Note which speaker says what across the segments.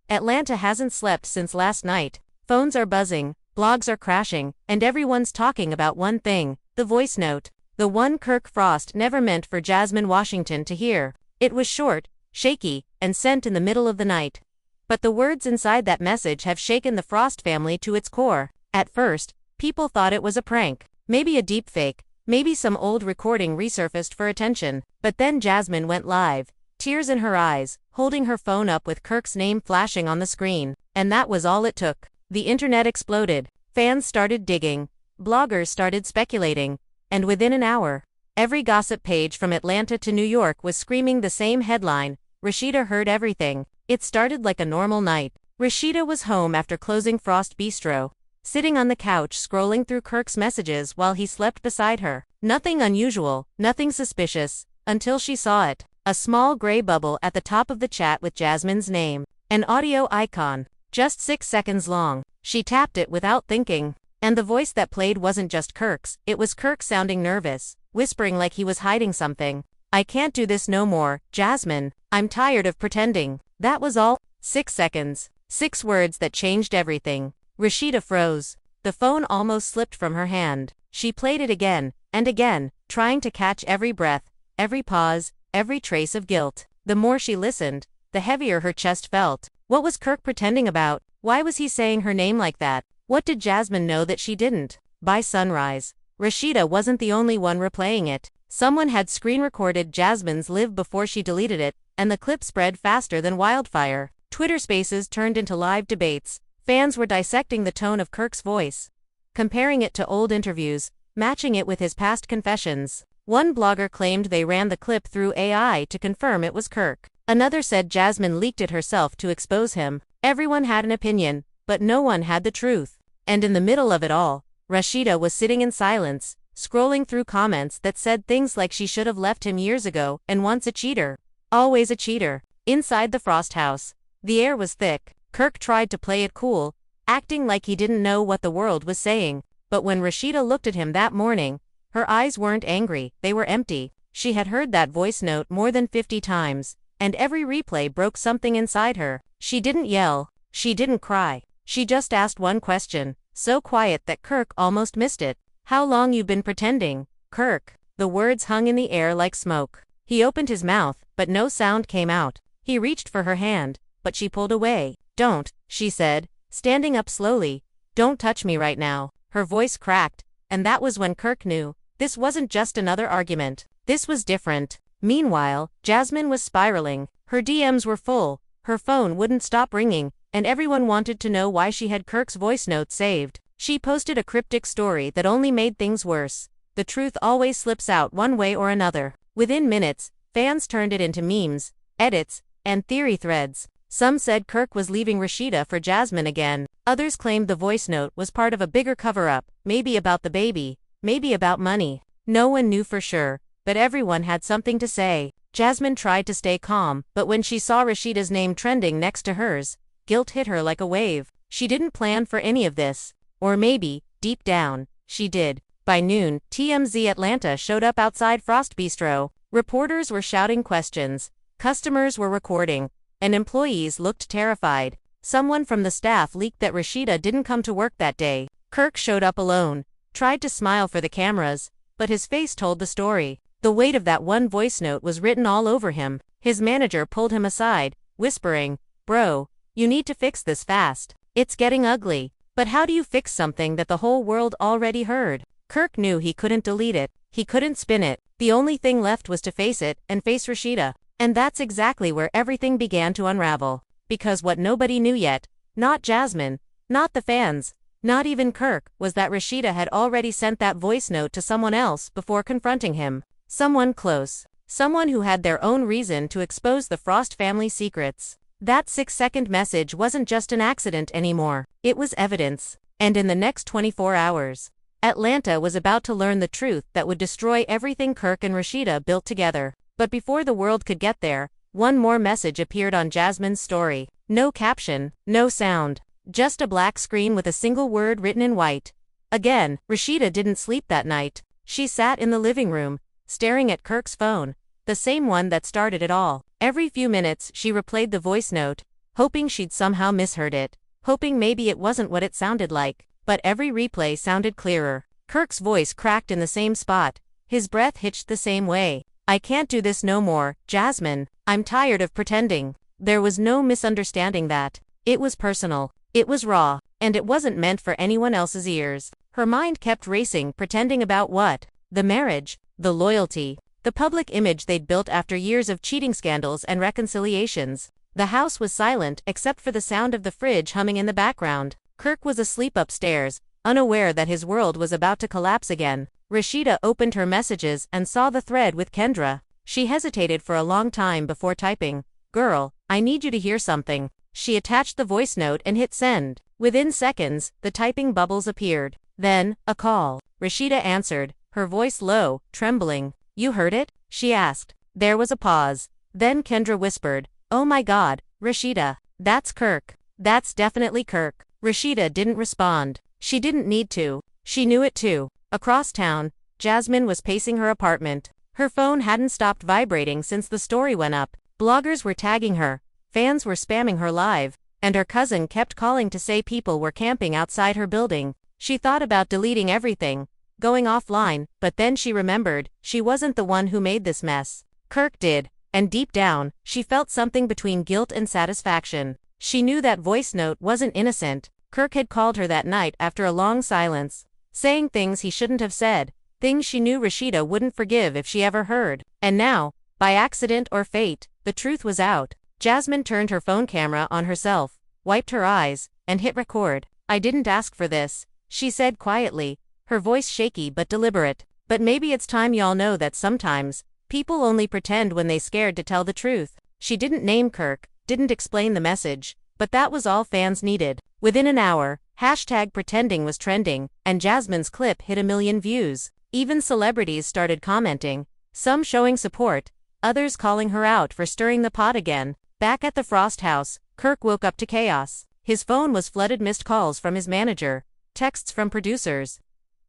Speaker 1: Atlanta hasn't slept since last night. Phones are buzzing, blogs are crashing, and everyone's talking about one thing, the voice note. The one Kirk Frost never meant for Jasmine Washington to hear. It was short, shaky, and sent in the middle of the night. But the words inside that message have shaken the Frost family to its core. At first, people thought it was a prank, maybe a deepfake, maybe some old recording resurfaced for attention. But then Jasmine went live, tears in her eyes, holding her phone up with Kirk's name flashing on the screen. And that was all it took. The internet exploded. Fans started digging. Bloggers started speculating. And within an hour, every gossip page from Atlanta to New York was screaming the same headline: Rasheeda heard everything. It started like a normal night. Rasheeda was home after closing Frost Bistro, sitting on the couch scrolling through Kirk's messages while he slept beside her. Nothing unusual, nothing suspicious, until she saw it. A small gray bubble at the top of the chat with Jasmine's name. An audio icon, just 6 seconds long. She tapped it without thinking. And the voice that played wasn't just Kirk's, it was Kirk sounding nervous, whispering like he was hiding something. "I can't do this no more, Jasmine. I'm tired of pretending." That was all. 6 seconds. 6 words that changed everything. Rasheeda froze. The phone almost slipped from her hand. She played it again, and again, trying to catch every breath, every pause, every trace of guilt. The more she listened, the heavier her chest felt. What was Kirk pretending about? Why was he saying her name like that? What did Jasmine know that she didn't? By sunrise, Rasheeda wasn't the only one replaying it. Someone had screen-recorded Jasmine's live before she deleted it, and the clip spread faster than wildfire. Twitter Spaces turned into live debates. Fans were dissecting the tone of Kirk's voice, comparing it to old interviews, matching it with his past confessions. One blogger claimed they ran the clip through AI to confirm it was Kirk. Another said Jasmine leaked it herself to expose him. Everyone had an opinion, but no one had the truth. And in the middle of it all, Rasheeda was sitting in silence, scrolling through comments that said things like she should have left him years ago and once a cheater. Always a cheater. Inside the Frost house, the air was thick. Kirk tried to play it cool, acting like he didn't know what the world was saying. But when Rasheeda looked at him that morning, her eyes weren't angry, they were empty. She had heard that voice note more than 50 times, and every replay broke something inside her. She didn't yell. She didn't cry. She just asked one question, so quiet that Kirk almost missed it. "How long you been pretending, Kirk?" The words hung in the air like smoke. He opened his mouth, but no sound came out. He reached for her hand, but she pulled away. "Don't," she said, standing up slowly. "Don't touch me right now." Her voice cracked, and that was when Kirk knew. This wasn't just another argument. This was different. Meanwhile, Jasmine was spiraling. Her DMs were full, her phone wouldn't stop ringing, and everyone wanted to know why she had Kirk's voice note saved. She posted a cryptic story that only made things worse. The truth always slips out one way or another. Within minutes, fans turned it into memes, edits, and theory threads. Some said Kirk was leaving Rasheeda for Jasmine again. Others claimed the voice note was part of a bigger cover-up, maybe about the baby, maybe about money. No one knew for sure, but everyone had something to say. Jasmine tried to stay calm, but when she saw Rasheeda's name trending next to hers, guilt hit her like a wave. She didn't plan for any of this. Or maybe, deep down, she did. By noon, TMZ Atlanta showed up outside Frost Bistro. Reporters were shouting questions, customers were recording, and employees looked terrified. Someone from the staff leaked that Rasheeda didn't come to work that day. Kirk showed up alone, tried to smile for the cameras, but his face told the story. The weight of that one voice note was written all over him. His manager pulled him aside, whispering, "Bro, you need to fix this fast. It's getting ugly." But how do you fix something that the whole world already heard? Kirk knew he couldn't delete it. He couldn't spin it. The only thing left was to face it, and face Rasheeda. And that's exactly where everything began to unravel. Because what nobody knew yet, not Jasmine, not the fans, not even Kirk, was that Rasheeda had already sent that voice note to someone else before confronting him. Someone close. Someone who had their own reason to expose the Frost family secrets. That 6-second message wasn't just an accident anymore. It was evidence. And in the next 24 hours, Atlanta was about to learn the truth that would destroy everything Kirk and Rasheeda built together. But before the world could get there, one more message appeared on Jasmine's story. No caption, no sound. Just a black screen with a single word written in white. Again, Rasheeda didn't sleep that night. She sat in the living room, staring at Kirk's phone, the same one that started it all. Every few minutes she replayed the voice note, hoping she'd somehow misheard it, hoping maybe it wasn't what it sounded like, but every replay sounded clearer. Kirk's voice cracked in the same spot, his breath hitched the same way. I can't do this no more, Jasmine. I'm tired of pretending. There was no misunderstanding that. It was personal. It was raw. And it wasn't meant for anyone else's ears. Her mind kept racing, pretending about what? The marriage, the loyalty, the public image they'd built after years of cheating scandals and reconciliations. The house was silent except for the sound of the fridge humming in the background. Kirk was asleep upstairs, unaware that his world was about to collapse again. Rasheeda opened her messages and saw the thread with Kendra. She hesitated for a long time before typing, "Girl, I need you to hear something." She attached the voice note and hit send. Within seconds, the typing bubbles appeared. Then, a call. Rasheeda answered, her voice low, trembling. "You heard it?" she asked. There was a pause. Then Kendra whispered, "Oh my God, Rasheeda. That's Kirk. That's definitely Kirk." Rasheeda didn't respond. She didn't need to. She knew it too. Across town, Jasmine was pacing her apartment. Her phone hadn't stopped vibrating since the story went up. Bloggers were tagging her, fans were spamming her live, and her cousin kept calling to say people were camping outside her building. She thought about deleting everything, going offline, but then she remembered, she wasn't the one who made this mess. Kirk did, and deep down, she felt something between guilt and satisfaction. She knew that voice note wasn't innocent. Kirk had called her that night after a long silence, saying things he shouldn't have said, things she knew Rasheeda wouldn't forgive if she ever heard. And now, by accident or fate, the truth was out. Jasmine turned her phone camera on herself, wiped her eyes, and hit record. "I didn't ask for this," she said quietly, her voice shaky but deliberate. "But maybe it's time y'all know that sometimes, people only pretend when they scared to tell the truth." She didn't name Kirk, didn't explain the message, but that was all fans needed. Within an hour, #pretending was trending, and Jasmine's clip hit 1 million views. Even celebrities started commenting, some showing support, others calling her out for stirring the pot again. Back at the Frost house, Kirk woke up to chaos. His phone was flooded, missed calls from his manager, texts from producers,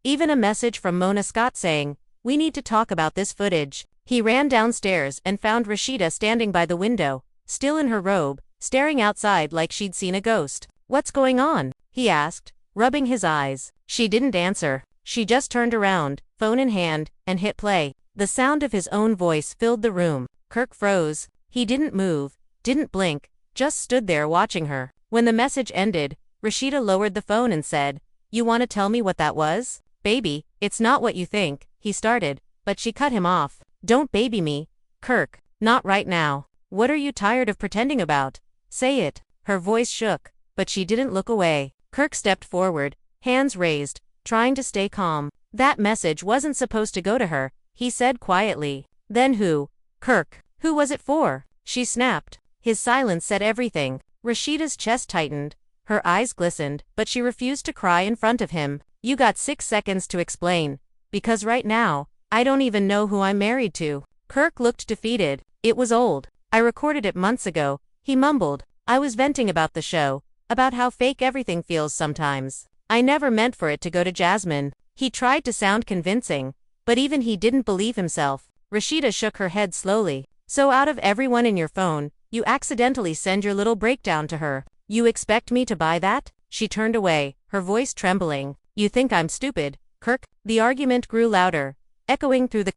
Speaker 1: even a message from Mona Scott saying, "We need to talk about this footage." He ran downstairs and found Rasheeda standing by the window, still in her robe, staring outside like she'd seen a ghost. "What's going on?" he asked, rubbing his eyes. She didn't answer. She just turned around, phone in hand, and hit play. The sound of his own voice filled the room. Kirk froze. He didn't move, didn't blink, just stood there watching her. When the message ended, Rasheeda lowered the phone and said, "You want to tell me what that was?" "Baby, it's not what you think," he started, but she cut him off. "Don't baby me, Kirk, not right now. What are you tired of pretending about? Say it." Her voice shook, but she didn't look away. Kirk stepped forward, hands raised, trying to stay calm. "That message wasn't supposed to go to her," he said quietly. "Then who?" "Kirk. Who was it for?" she snapped. His silence said everything. Rasheeda's chest tightened, her eyes glistened, but she refused to cry in front of him. "You got 6 seconds to explain. Because right now, I don't even know who I'm married to." Kirk looked defeated. "It was old. I recorded it months ago," he mumbled. "I was venting about the show, about how fake everything feels sometimes. I never meant for it to go to Jasmine." He tried to sound convincing, but even he didn't believe himself. Rasheeda shook her head slowly. "So out of everyone in your phone, you accidentally send your little breakdown to her. You expect me to buy that?" She turned away, her voice trembling. "You think I'm stupid, Kirk?" The argument grew louder, echoing through the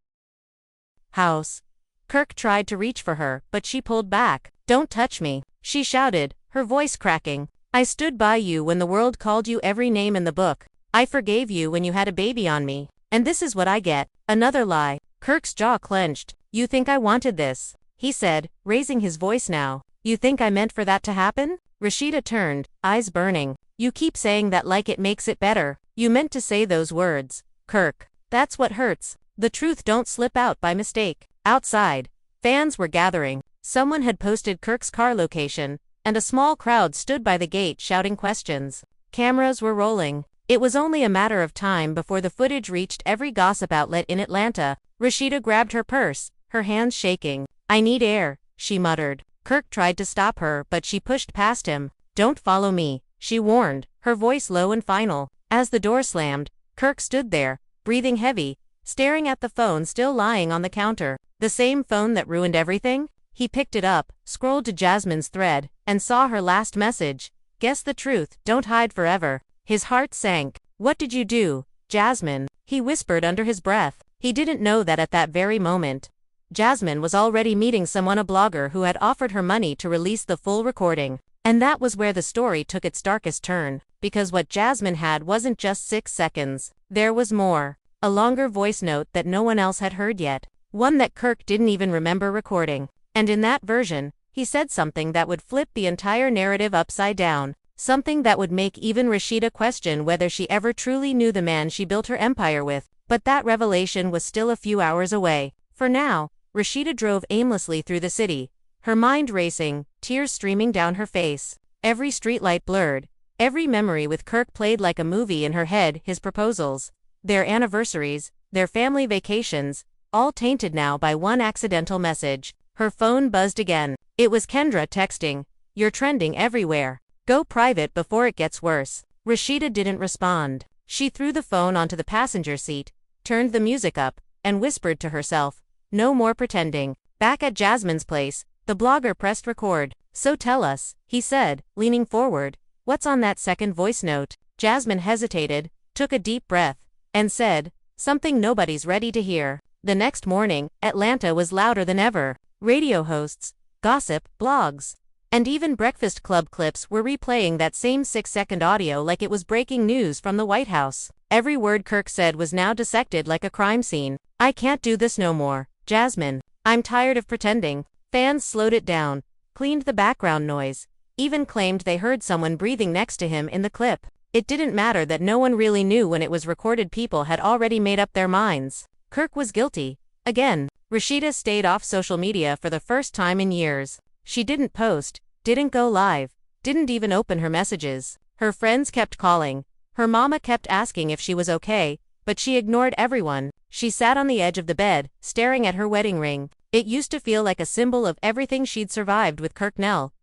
Speaker 1: house. Kirk tried to reach for her, but she pulled back. "Don't touch me," she shouted, her voice cracking. "I stood by you when the world called you every name in the book. I forgave you when you had a baby on me. And this is what I get, another lie." Kirk's jaw clenched. "You think I wanted this?" he said, raising his voice now. "You think I meant for that to happen?" Rasheeda turned, eyes burning. "You keep saying that like it makes it better. You meant to say those words, Kirk. That's what hurts. The truth don't slip out by mistake." Outside, fans were gathering. Someone had posted Kirk's car location, and a small crowd stood by the gate shouting questions. Cameras were rolling. It was only a matter of time before the footage reached every gossip outlet in Atlanta. Rasheeda grabbed her purse, her hands shaking. "I need air," she muttered. Kirk tried to stop her, but she pushed past him. "Don't follow me," she warned, her voice low and final. As the door slammed, Kirk stood there, breathing heavy, staring at the phone still lying on the counter. The same phone that ruined everything? He picked it up, scrolled to Jasmine's thread, and saw her last message. Guess the truth, don't hide forever. His heart sank. What did you do, Jasmine? He whispered under his breath. He didn't know that at that very moment, Jasmine was already meeting someone, a blogger who had offered her money to release the full recording. And that was where the story took its darkest turn, because what Jasmine had wasn't just 6 seconds. There was more. A longer voice note that no one else had heard yet. One that Kirk didn't even remember recording. And in that version, he said something that would flip the entire narrative upside down. Something that would make even Rasheeda question whether she ever truly knew the man she built her empire with. But that revelation was still a few hours away. For now, Rasheeda drove aimlessly through the city, her mind racing, tears streaming down her face. Every streetlight blurred, every memory with Kirk played like a movie in her head, his proposals, their anniversaries, their family vacations, all tainted now by one accidental message. Her phone buzzed again. It was Kendra texting, "You're trending everywhere. Go private before it gets worse." Rasheeda didn't respond. She threw the phone onto the passenger seat, turned the music up, and whispered to herself, "No more pretending." Back at Jasmine's place, the blogger pressed record. "So tell us," he said, leaning forward, "what's on that second voice note?" Jasmine hesitated, took a deep breath, and said, "Something nobody's ready to hear." The next morning, Atlanta was louder than ever. Radio hosts, gossip, blogs, and even Breakfast Club clips were replaying that same 6-second audio like it was breaking news from the White House. Every word Kirk said was now dissected like a crime scene. "I can't do this no more, Jasmine. I'm tired of pretending." Fans slowed it down, cleaned the background noise, even claimed they heard someone breathing next to him in the clip. It didn't matter that no one really knew when it was recorded. People had already made up their minds. Kirk was guilty. Again. Rasheeda stayed off social media for the first time in years. She didn't post, didn't go live, didn't even open her messages. Her friends kept calling. Her mama kept asking if she was okay, but she ignored everyone. She sat on the edge of the bed, staring at her wedding ring. It used to feel like a symbol of everything she'd survived with Kirk.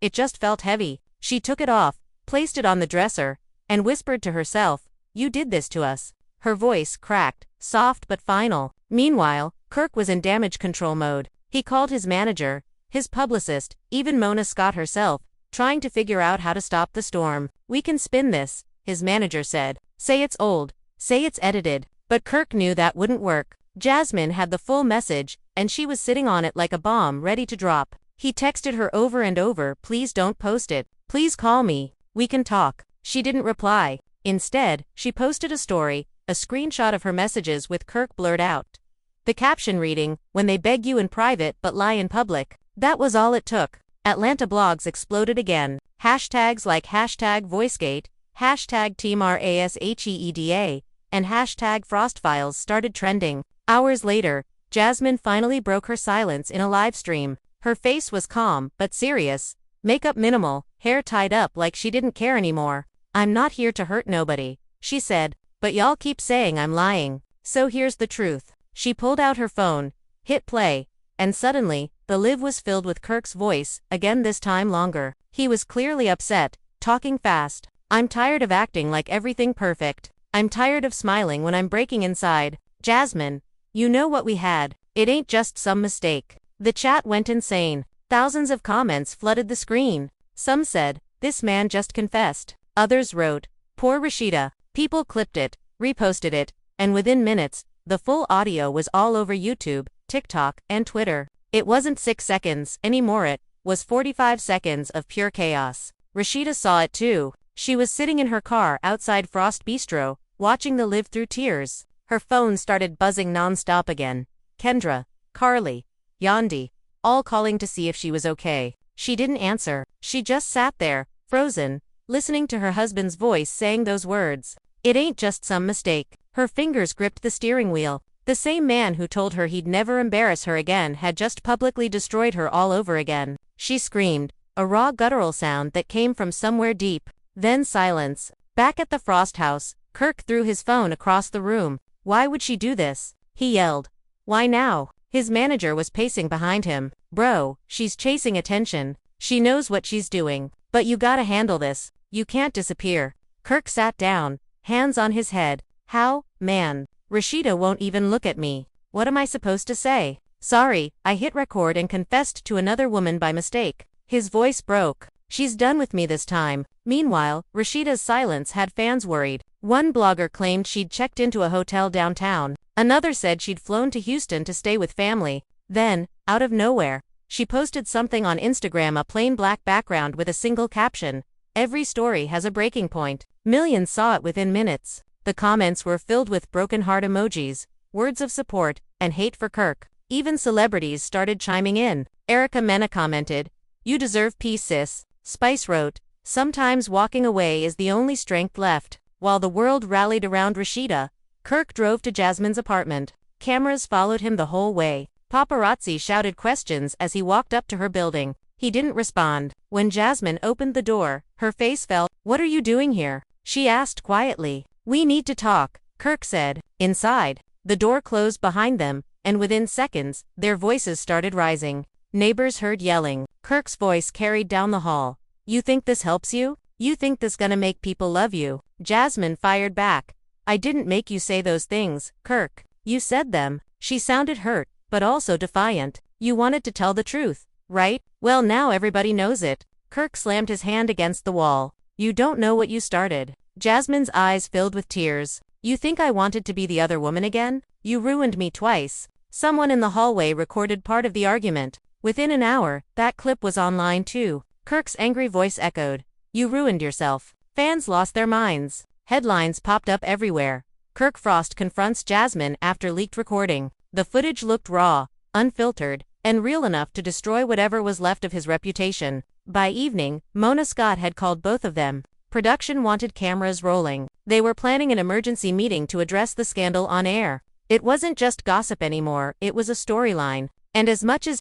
Speaker 1: It just felt heavy. She took it off, placed it on the dresser, and whispered to herself, "You did this to us." Her voice cracked, soft but final. Meanwhile, Kirk was in damage control mode. He called his manager, his publicist, even Mona Scott herself, trying to figure out how to stop the storm. "We can spin this," his manager said. "Say it's old. Say it's edited." But Kirk knew that wouldn't work. Jasmine had the full message, and she was sitting on it like a bomb ready to drop. He texted her over and over, "Please don't post it. Please call me. We can talk." She didn't reply. Instead, she posted a story, a screenshot of her messages with Kirk blurred out. The caption reading, "When they beg you in private but lie in public." That was all it took. Atlanta blogs exploded again. Hashtags like #VoiceGate, #TeamRasheeda, and #FrostFiles started trending. Hours later, Jasmine finally broke her silence in a live stream. Her face was calm but serious, makeup minimal, hair tied up like she didn't care anymore. "I'm not here to hurt nobody," she said, "but y'all keep saying I'm lying. So here's the truth." She pulled out her phone, hit play, and suddenly, the live was filled with Kirk's voice, again this time longer. He was clearly upset, talking fast. "I'm tired of acting like everything perfect. I'm tired of smiling when I'm breaking inside. Jasmine, you know what we had. It ain't just some mistake." The chat went insane. Thousands of comments flooded the screen. Some said, "This man just confessed." Others wrote, "Poor Rasheeda." People clipped it, reposted it, and within minutes, the full audio was all over YouTube, TikTok, and Twitter. It wasn't 6 seconds anymore, it was 45 seconds of pure chaos. Rasheeda saw it too. She was sitting in her car outside Frost Bistro, watching the live through tears. Her phone started buzzing non-stop again. Kendra, Carly, Yandi, all calling to see if she was okay. She didn't answer. She just sat there, frozen, listening to her husband's voice saying those words. "It ain't just some mistake." Her fingers gripped the steering wheel. The same man who told her he'd never embarrass her again had just publicly destroyed her all over again. She screamed, a raw guttural sound that came from somewhere deep. Then silence. Back at the Frost house, Kirk threw his phone across the room. "Why would she do this?" he yelled. "Why now?" His manager was pacing behind him. "Bro, she's chasing attention. She knows what she's doing. But you gotta handle this. You can't disappear." Kirk sat down, hands on his head. "How, man? Rasheeda won't even look at me. What am I supposed to say?" Sorry, I hit record and confessed to another woman by mistake. His voice broke. She's done with me this time. Meanwhile, Rasheeda's silence had fans worried. One blogger claimed she'd checked into a hotel downtown. Another said she'd flown to Houston to stay with family. Then, out of nowhere, she posted something on Instagram, a plain black background with a single caption. Every story has a breaking point. Millions saw it within minutes. The comments were filled with broken heart emojis, words of support, and hate for Kirk. Even celebrities started chiming in. Erica Mena commented, "You deserve peace, sis." Spice wrote, "Sometimes walking away is the only strength left." While the world rallied around Rasheeda, Kirk drove to Jasmine's apartment. Cameras followed him the whole way. Paparazzi shouted questions as he walked up to her building. He didn't respond. When Jasmine opened the door, her face fell. "What are you doing here?" she asked quietly. "We need to talk," Kirk said. Inside, the door closed behind them, and within seconds, their voices started rising. Neighbors heard yelling. Kirk's voice carried down the hall. "You think this helps you? You think this gonna make people love you?" Jasmine fired back. "I didn't make you say those things, Kirk. You said them." She sounded hurt, but also defiant. "You wanted to tell the truth, right? Well, now everybody knows it." Kirk slammed his hand against the wall. "You don't know what you started." Jasmine's eyes filled with tears. "You think I wanted to be the other woman again? You ruined me twice." Someone in the hallway recorded part of the argument. Within an hour, that clip was online too. Kirk's angry voice echoed, "You ruined yourself." Fans lost their minds. Headlines popped up everywhere. Kirk Frost confronts Jasmine after leaked recording. The footage looked raw, unfiltered, and real enough to destroy whatever was left of his reputation. By evening, Mona Scott had called both of them. Production wanted cameras rolling. They were planning an emergency meeting to address the scandal on air. It wasn't just gossip anymore, it was a storyline. And as much as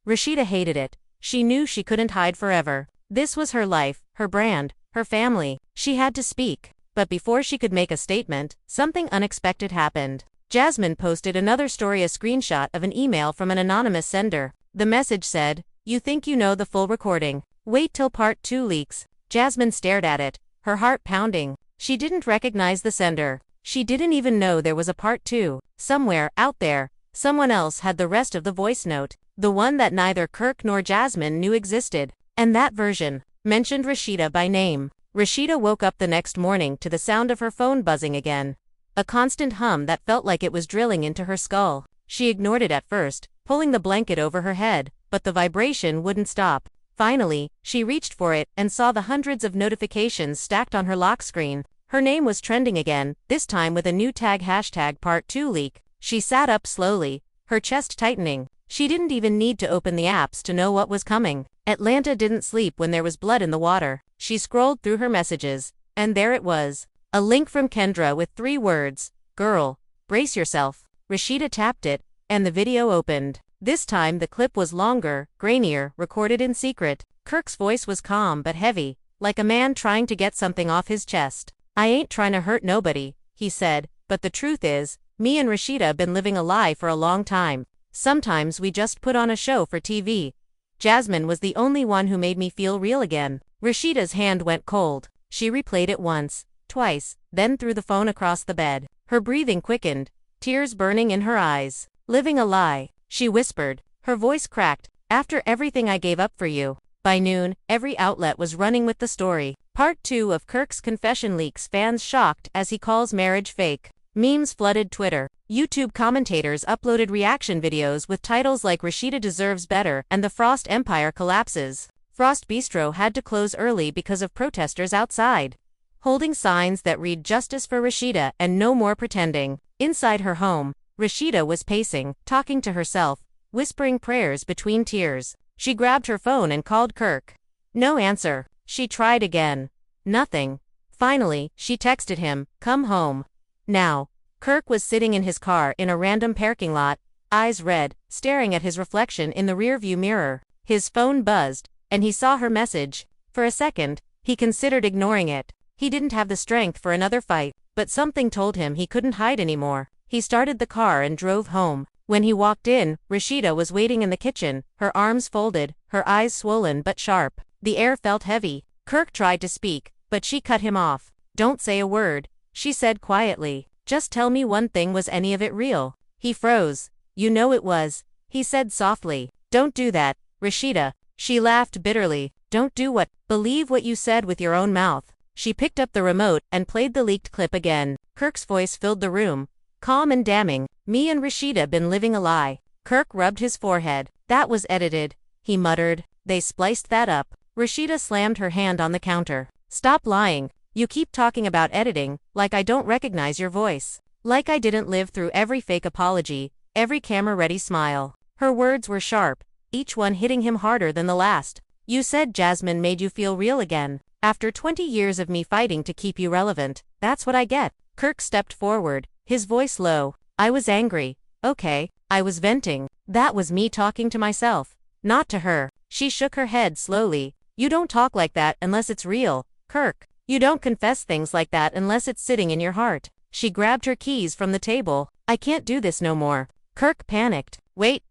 Speaker 1: Rasheeda hated it, she knew she couldn't hide forever. This was her life, her brand, her family. She had to speak. But before she could make a statement, something unexpected happened. Jasmine posted another story, a screenshot of an email from an anonymous sender. The message said, "You think you know the full recording? Wait till part 2 leaks." Jasmine stared at it, her heart pounding. She didn't recognize the sender. She didn't even know there was a part 2. Somewhere, out there, someone else had the rest of the voice note. The one that neither Kirk nor Jasmine knew existed. And that version mentioned Rasheeda by name. Rasheeda woke up the next morning to the sound of her phone buzzing again. A constant hum that felt like it was drilling into her skull. She ignored it at first, pulling the blanket over her head, but the vibration wouldn't stop. Finally, she reached for it and saw the hundreds of notifications stacked on her lock screen. Her name was trending again, this time with a new tag, #part 2 leak. She sat up slowly, her chest tightening. She didn't even need to open the apps to know what was coming. Atlanta didn't sleep when there was blood in the water. She scrolled through her messages, and there it was. A link from Kendra with 3 words, "Girl, brace yourself." Rasheeda tapped it, and the video opened. This time the clip was longer, grainier, recorded in secret. Kirk's voice was calm but heavy, like a man trying to get something off his chest. "I ain't trying to hurt nobody," he said, "but the truth is, me and Rasheeda been living a lie for a long time. Sometimes we just put on a show for TV. Jasmine was the only one who made me feel real again." Rasheeda's hand went cold. She replayed it once, twice, then threw the phone across the bed. Her breathing quickened, tears burning in her eyes. "Living a lie," she whispered. Her voice cracked. "After everything I gave up for you." By noon, every outlet was running with the story. Part 2 of Kirk's confession leaks, fans shocked as he calls marriage fake. Memes flooded Twitter. YouTube commentators uploaded reaction videos with titles like "Rasheeda deserves better" and "The Frost Empire collapses." Frost Bistro had to close early because of protesters outside, holding signs that read "Justice for Rasheeda" and "No more pretending." Inside her home, Rasheeda was pacing, talking to herself, whispering prayers between tears. She grabbed her phone and called Kirk. No answer. She tried again. Nothing. Finally, she texted him, "Come home now." Kirk was sitting in his car in a random parking lot, eyes red, staring at his reflection in the rearview mirror. His phone buzzed, and he saw her message. For a second, he considered ignoring it. He didn't have the strength for another fight, but something told him he couldn't hide anymore. He started the car and drove home. When he walked in, Rasheeda was waiting in the kitchen, her arms folded, her eyes swollen but sharp. The air felt heavy. Kirk tried to speak, but she cut him off. "Don't say a word," she said quietly. "Just tell me one thing, was any of it real?" He froze. You know it was, he said softly. Don't do that, Rasheeda. She laughed bitterly. Don't do what? Believe what you said with your own mouth. She picked up the remote and played the leaked clip again. Kirk's voice filled the room, calm and damning. Me and Rasheeda been living a lie. Kirk rubbed his forehead. That was edited, he muttered. They spliced that up. Rasheeda slammed her hand on the counter. Stop lying. You keep talking about editing, like I don't recognize your voice. Like I didn't live through every fake apology, every camera-ready smile. Her words were sharp, each one hitting him harder than the last. You said Jasmine made you feel real again. After 20 years of me fighting to keep you relevant, that's what I get. Kirk stepped forward, his voice low. I was angry. Okay, I was venting. That was me talking to myself, not to her. She shook her head slowly. You don't talk like that unless it's real, Kirk. You don't confess things like that unless it's sitting in your heart. She grabbed her keys from the table. I can't do this no more. Kirk panicked. Wait,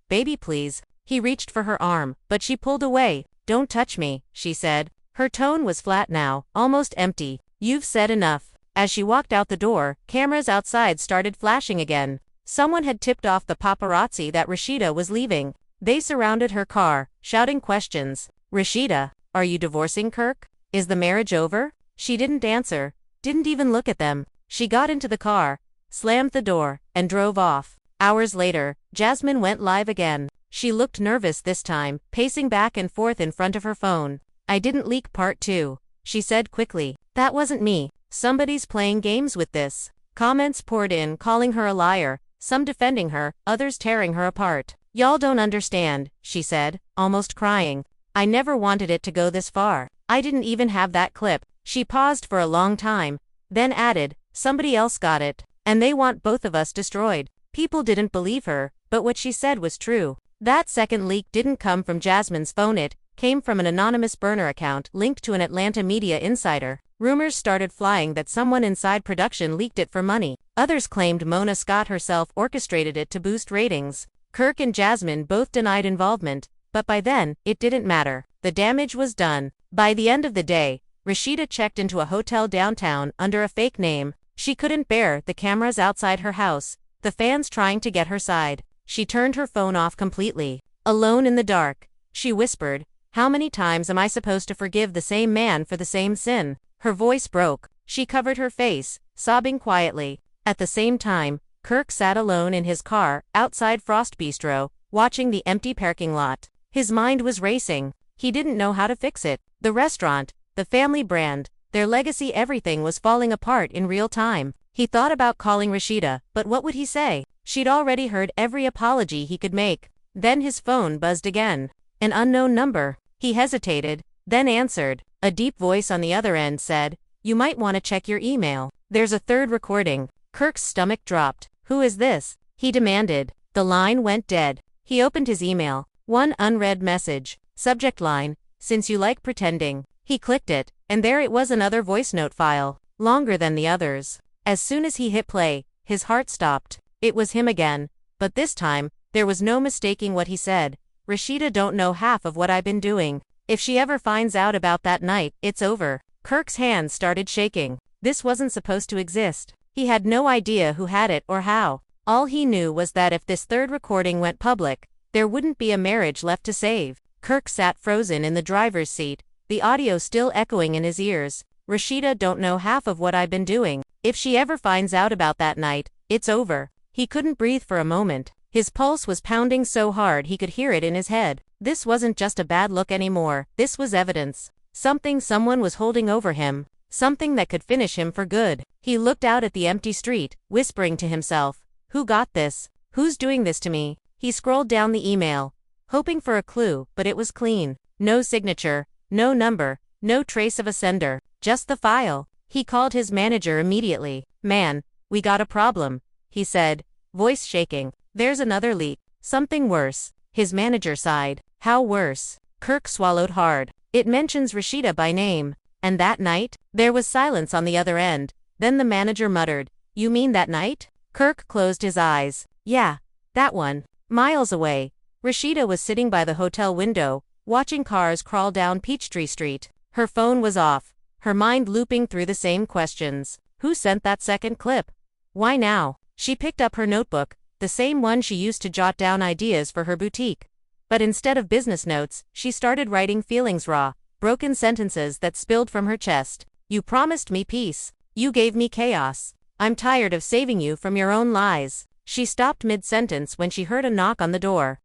Speaker 1: baby please. He reached for her arm, but she pulled away. Don't touch me, she said. Her tone was flat now, almost empty. You've said enough. As she walked out the door, cameras outside started flashing again. Someone had tipped off the paparazzi that Rasheeda was leaving. They surrounded her car, shouting questions. Rasheeda, are you divorcing Kirk? Is the marriage over? She didn't answer, didn't even look at them. She got into the car, slammed the door, and drove off. Hours later, Jasmine went live again. She looked nervous this time, pacing back and forth in front of her phone. I didn't leak part 2, she said quickly. That wasn't me. Somebody's playing games with this. Comments poured in, calling her a liar, some defending her, others tearing her apart. Y'all don't understand, she said, almost crying. I never wanted it to go this far. I didn't even have that clip. She paused for a long time, then added, somebody else got it, and they want both of us destroyed. People didn't believe her, but what she said was true. That second leak didn't come from Jasmine's phone, it came from an anonymous burner account linked to an Atlanta media insider. Rumors started flying that someone inside production leaked it for money. Others claimed Mona Scott herself orchestrated it to boost ratings. Kirk and Jasmine both denied involvement, but by then, it didn't matter. The damage was done. By the end of the day, Rasheeda checked into a hotel downtown under a fake name. She couldn't bear the cameras outside her house, the fans trying to get her side. She turned her phone off completely. Alone in the dark, she whispered, how many times am I supposed to forgive the same man for the same sin? Her voice broke. She covered her face, sobbing quietly. At the same time, Kirk sat alone in his car, outside Frost Bistro, watching the empty parking lot. His mind was racing. He didn't know how to fix it. The restaurant, the family brand, their legacy, everything was falling apart in real time. He thought about calling Rasheeda, but what would he say? She'd already heard every apology he could make. Then his phone buzzed again. An unknown number. He hesitated, then answered. A deep voice on the other end said, you might want to check your email. There's a third recording. Kirk's stomach dropped. Who is this? He demanded. The line went dead. He opened his email. One unread message. Subject line, since you like pretending. He clicked it, and there it was, another voice note file, longer than the others. As soon as he hit play, his heart stopped. It was him again, but this time, there was no mistaking what he said. Rasheeda don't know half of what I've been doing. If she ever finds out about that night, it's over. Kirk's hands started shaking. This wasn't supposed to exist. He had no idea who had it or how. All he knew was that if this third recording went public, there wouldn't be a marriage left to save. Kirk sat frozen in the driver's seat, the audio still echoing in his ears. Rasheeda don't know half of what I've been doing. If she ever finds out about that night, it's over. He couldn't breathe for a moment. His pulse was pounding so hard he could hear it in his head. This wasn't just a bad look anymore. This was evidence. Something someone was holding over him. Something that could finish him for good. He looked out at the empty street, whispering to himself, who got this? Who's doing this to me? He scrolled down the email, hoping for a clue, but it was clean. No signature, no number, no trace of a sender, just the file. He called his manager immediately. Man, we got a problem, he said, voice shaking. There's another leak. Something worse. His manager sighed. How worse? Kirk swallowed hard. It mentions Rasheeda by name. And that night? There was silence on the other end. Then the manager muttered, you mean that night? Kirk closed his eyes. Yeah, that one. Miles away, Rasheeda was sitting by the hotel window, watching cars crawl down Peachtree Street. Her phone was off, her mind looping through the same questions. Who sent that second clip? Why now? She picked up her notebook, the same one she used to jot down ideas for her boutique. But instead of business notes, she started writing feelings, raw, broken sentences that spilled from her chest. You promised me peace. You gave me chaos. I'm tired of saving you from your own lies. She stopped mid-sentence when she heard a knock on the door.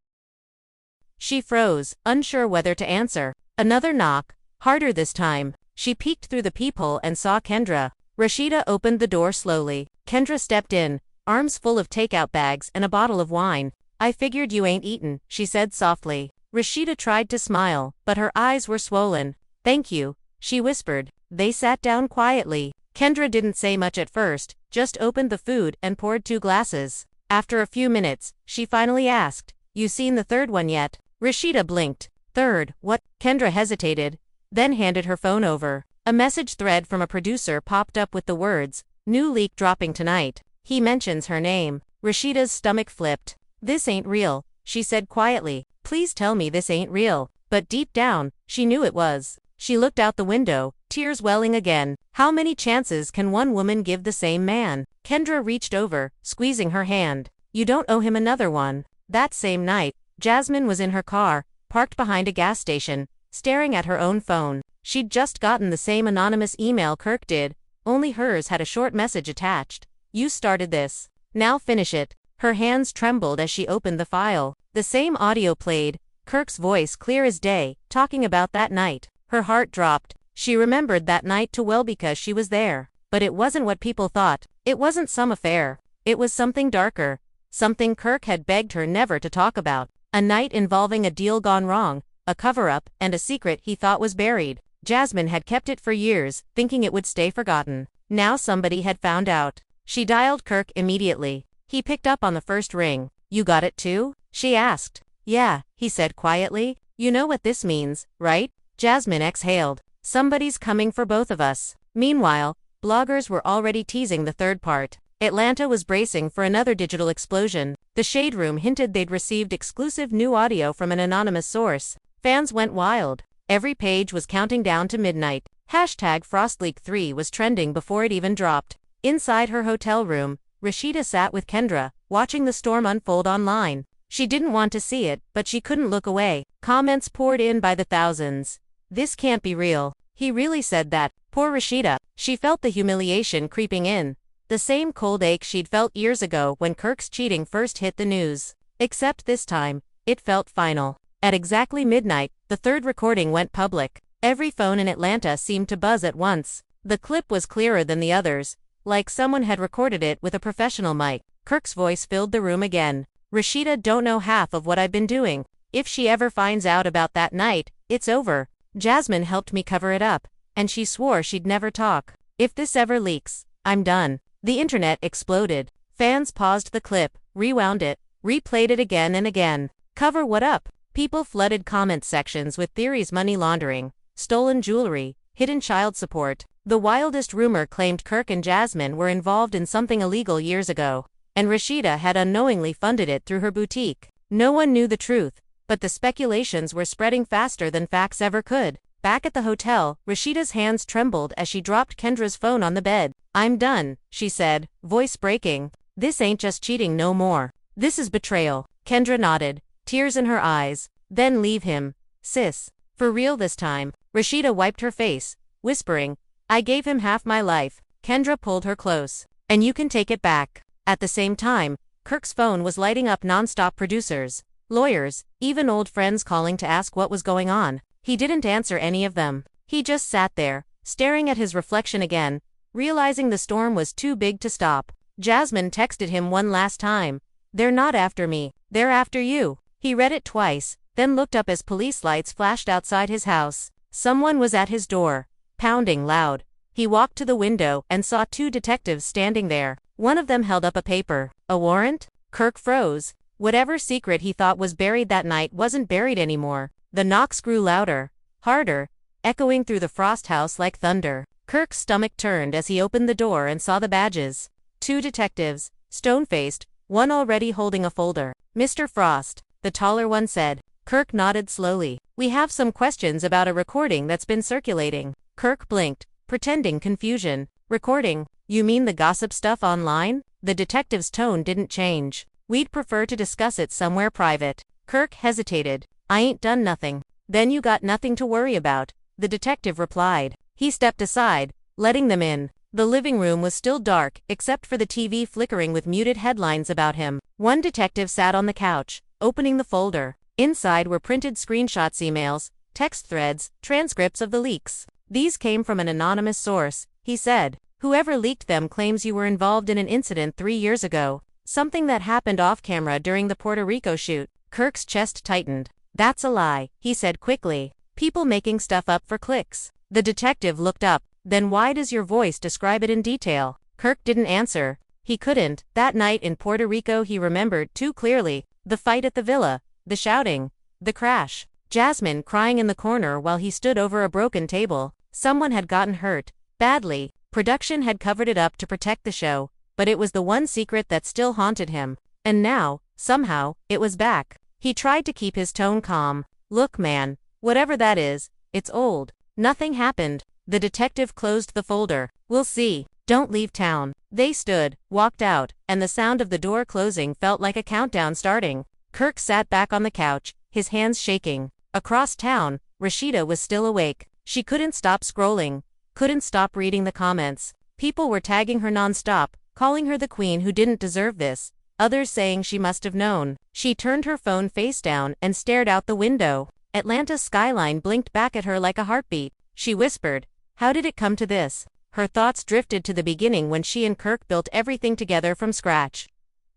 Speaker 1: She froze, unsure whether to answer. Another knock, harder this time. She peeked through the peephole and saw Kendra. Rasheeda opened the door slowly. Kendra stepped in, arms full of takeout bags and a bottle of wine. I figured you ain't eaten, she said softly. Rasheeda tried to smile, but her eyes were swollen. Thank you, she whispered. They sat down quietly. Kendra didn't say much at first, just opened the food and poured 2 glasses. After a few minutes, she finally asked, You seen the third one yet? Rasheeda blinked. Third, what? Kendra hesitated, then handed her phone over. A message thread from a producer popped up with the words, New leak dropping tonight. He mentions her name. Rasheeda's stomach flipped. This ain't real, she said quietly. Please tell me this ain't real. But deep down, she knew it was. She looked out the window, tears welling again. How many chances can one woman give the same man? Kendra reached over, squeezing her hand. You don't owe him another one. That same night, Jasmine was in her car, parked behind a gas station, staring at her own phone. She'd just gotten the same anonymous email Kirk did, only hers had a short message attached. You started this. Now finish it. Her hands trembled as she opened the file. The same audio played, Kirk's voice clear as day, talking about that night. Her heart dropped. She remembered that night too well because she was there. But it wasn't what people thought. It wasn't some affair. It was something darker. Something Kirk had begged her never to talk about. A night involving a deal gone wrong, a cover-up, and a secret he thought was buried. Jasmine had kept it for years, thinking it would stay forgotten. Now somebody had found out. She dialed Kirk immediately. He picked up on the first ring. You got it too? She asked. Yeah, he said quietly. You know what this means, right? Jasmine exhaled. Somebody's coming for both of us. Meanwhile, bloggers were already teasing the third part. Atlanta was bracing for another digital explosion. The Shade Room hinted they'd received exclusive new audio from an anonymous source. Fans went wild. Every page was counting down to midnight. Hashtag FrostLeak3 was trending before it even dropped. Inside her hotel room, Rasheeda sat with Kendra, watching the storm unfold online. She didn't want to see it, but she couldn't look away. Comments poured in by the thousands. This can't be real. He really said that. Poor Rasheeda. She felt the humiliation creeping in. The same cold ache she'd felt years ago when Kirk's cheating first hit the news. Except this time, it felt final. At exactly midnight, the third recording went public. Every phone in Atlanta seemed to buzz at once. The clip was clearer than the others, like someone had recorded it with a professional mic. Kirk's voice filled the room again. Rasheeda don't know half of what I've been doing. If she ever finds out about that night, it's over. Jasmine helped me cover it up, and she swore she'd never talk. If this ever leaks, I'm done. The internet exploded. Fans paused the clip, rewound it, replayed it again and again. Cover what up? People flooded comment sections with theories: money laundering, stolen jewelry, hidden child support. The wildest rumor claimed Kirk and Jasmine were involved in something illegal years ago, and Rasheeda had unknowingly funded it through her boutique. No one knew the truth, but the speculations were spreading faster than facts ever could. Back at the hotel, Rasheeda's hands trembled as she dropped Kendra's phone on the bed. I'm done, she said, voice breaking. This ain't just cheating no more. This is betrayal. Kendra nodded, tears in her eyes. Then leave him, sis. For real this time. Rasheeda wiped her face, whispering, I gave him half my life. Kendra pulled her close. And you can take it back. At the same time, Kirk's phone was lighting up nonstop: producers, lawyers, even old friends calling to ask what was going on. He didn't answer any of them. He just sat there, staring at his reflection again, realizing the storm was too big to stop. Jasmine texted him one last time. They're not after me, they're after you. He read it twice, then looked up as police lights flashed outside his house. Someone was at his door, pounding loud. He walked to the window and saw 2 detectives standing there. One of them held up a paper. A warrant? Kirk froze. Whatever secret he thought was buried that night wasn't buried anymore. The knocks grew louder, harder, echoing through the Frost house like thunder. Kirk's stomach turned as he opened the door and saw the badges. 2 detectives, stone-faced, one already holding a folder. Mr. Frost, the taller one said. Kirk nodded slowly. We have some questions about a recording that's been circulating. Kirk blinked, pretending confusion. Recording? You mean the gossip stuff online? The detective's tone didn't change. We'd prefer to discuss it somewhere private. Kirk hesitated. I ain't done nothing. Then you got nothing to worry about, the detective replied. He stepped aside, letting them in. The living room was still dark, except for the TV flickering with muted headlines about him. One detective sat on the couch, opening the folder. Inside were printed screenshots, emails, text threads, transcripts of the leaks. These came from an anonymous source, he said. Whoever leaked them claims you were involved in an incident 3 years ago. Something that happened off camera during the Puerto Rico shoot. Kirk's chest tightened. That's a lie, he said quickly. People making stuff up for clicks. The detective looked up. Then why does your voice describe it in detail? Kirk didn't answer. He couldn't. That night in Puerto Rico he remembered too clearly. The fight at the villa, the shouting, the crash. Jasmine crying in the corner while he stood over a broken table. Someone had gotten hurt. Badly. Production had covered it up to protect the show, but it was the one secret that still haunted him. And now, somehow, it was back. He tried to keep his tone calm. Look, man, whatever that is, it's old. Nothing happened. The detective closed the folder. We'll see. Don't leave town. They stood, walked out, and the sound of the door closing felt like a countdown starting. Kirk sat back on the couch, his hands shaking. Across town, Rasheeda was still awake. She couldn't stop scrolling. Couldn't stop reading the comments. People were tagging her non-stop, calling her the queen who didn't deserve this. Others saying she must have known. She turned her phone face down and stared out the window. Atlanta's skyline blinked back at her like a heartbeat. She whispered, how did it come to this? Her thoughts drifted to the beginning when she and Kirk built everything together from scratch.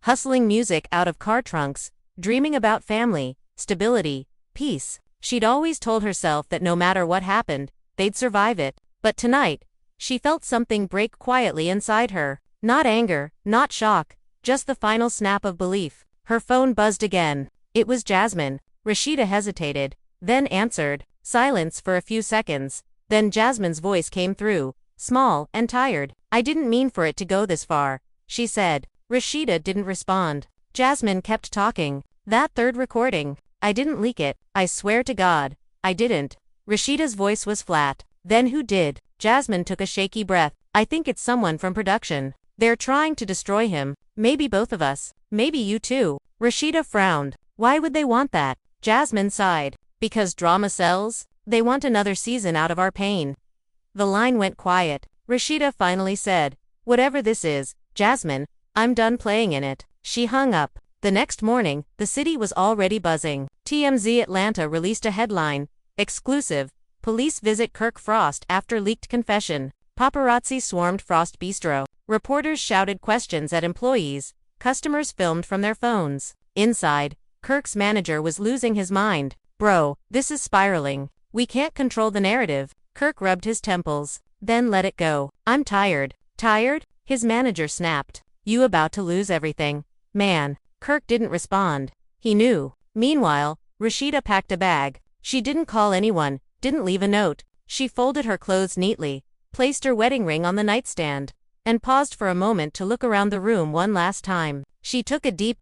Speaker 1: Hustling music out of car trunks, dreaming about family, stability, peace. She'd always told herself that no matter what happened, they'd survive it. But tonight, she felt something break quietly inside her. Not anger, not shock, just the final snap of belief. Her phone buzzed again. It was Jasmine. Rasheeda hesitated, then answered. Silence for a few seconds. Then Jasmine's voice came through, small and tired. I didn't mean for it to go this far, she said. Rasheeda didn't respond. Jasmine kept talking. That third recording. I didn't leak it. I swear to God, I didn't. Rasheeda's voice was flat. Then who did? Jasmine took a shaky breath. I think it's someone from production. They're trying to destroy him. Maybe both of us. Maybe you too. Rasheeda frowned. Why would they want that? Jasmine sighed. Because drama sells? They want another season out of our pain. The line went quiet. Rasheeda finally said, whatever this is, Jasmine, I'm done playing in it. She hung up. The next morning, the city was already buzzing. TMZ Atlanta released a headline. Exclusive. Police visit Kirk Frost after leaked confession. Paparazzi swarmed Frost Bistro. Reporters shouted questions at employees. Customers filmed from their phones. Inside, Kirk's manager was losing his mind. Bro, this is spiraling. We can't control the narrative. Kirk rubbed his temples, then let it go. I'm tired. Tired? His manager snapped. You about to lose everything. Man. Kirk didn't respond. He knew. Meanwhile, Rasheeda packed a bag. She didn't call anyone, didn't leave a note. She folded her clothes neatly, placed her wedding ring on the nightstand, and paused for a moment to look around the room one last time. She took a deep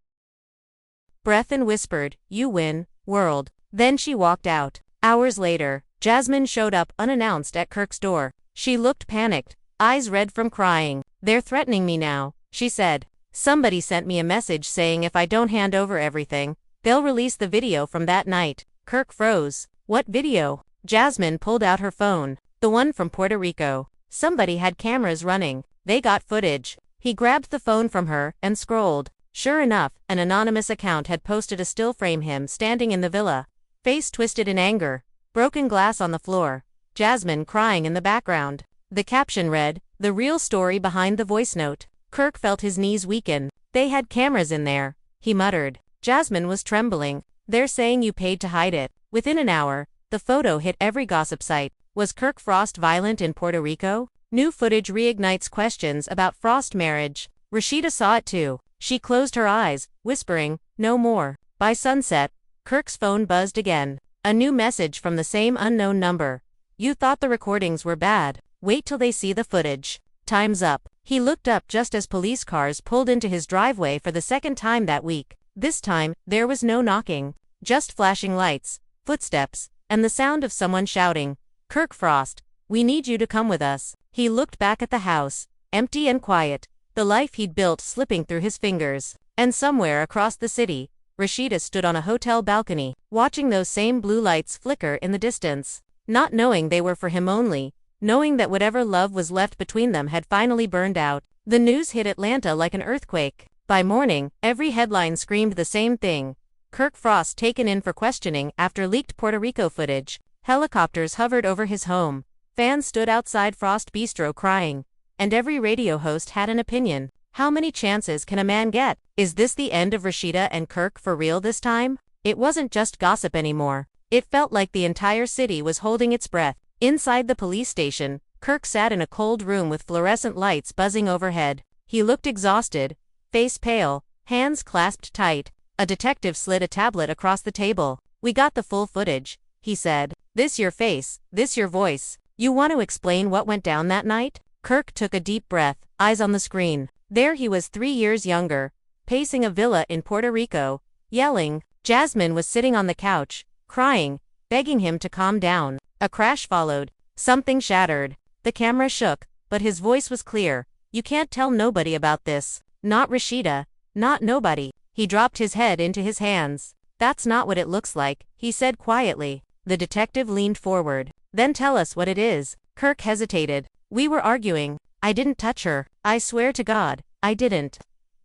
Speaker 1: breath and whispered, you win, world. Then she walked out. Hours later, Jasmine showed up unannounced at Kirk's door. She looked panicked, eyes red from crying. They're threatening me now, she said. Somebody sent me a message saying if I don't hand over everything, they'll release the video from that night. Kirk froze. What video? Jasmine pulled out her phone. The one from Puerto Rico. Somebody had cameras running. They got footage. He grabbed the phone from her and scrolled. Sure enough, an anonymous account had posted a still frame him standing in the villa, face twisted in anger, broken glass on the floor, Jasmine crying in the background. The caption read, the real story behind the voice note. Kirk felt his knees weaken. They had cameras in there, he muttered. Jasmine was trembling. They're saying you paid to hide it. Within an hour, the photo hit every gossip site. Was Kirk Frost violent in Puerto Rico? New footage reignites questions about Frost marriage. Rasheeda saw it too. She closed her eyes, whispering, no more. By sunset, Kirk's phone buzzed again. A new message from the same unknown number. You thought the recordings were bad. Wait till they see the footage. Time's up. He looked up just as police cars pulled into his driveway for the second time that week. This time, there was no knocking. Just flashing lights, footsteps, and the sound of someone shouting, Kirk Frost, we need you to come with us. He looked back at the house, empty and quiet, the life he'd built slipping through his fingers. And somewhere across the city, Rasheeda stood on a hotel balcony, watching those same blue lights flicker in the distance. Not knowing they were for him only, knowing that whatever love was left between them had finally burned out. The news hit Atlanta like an earthquake. By morning, every headline screamed the same thing. Kirk Frost taken in for questioning after leaked Puerto Rico footage. Helicopters hovered over his home. Fans stood outside Frost Bistro crying. And every radio host had an opinion. How many chances can a man get? Is this the end of Rasheeda and Kirk for real this time? It wasn't just gossip anymore. It felt like the entire city was holding its breath. Inside the police station, Kirk sat in a cold room with fluorescent lights buzzing overhead. He looked exhausted, face pale, hands clasped tight. A detective slid a tablet across the table. "We got the full footage," he said. "This your face, this your voice. You want to explain what went down that night?" Kirk took a deep breath, eyes on the screen. There he was 3 years younger, pacing a villa in Puerto Rico, yelling. Jasmine was sitting on the couch, crying, begging him to calm down. A crash followed. Something shattered. The camera shook, but his voice was clear. "You can't tell nobody about this. Not Rasheeda. Not nobody." He dropped his head into his hands. "That's not what it looks like," he said quietly. The detective leaned forward. "Then tell us what it is." Kirk hesitated. "We were arguing. I didn't touch her. I swear to God, I didn't."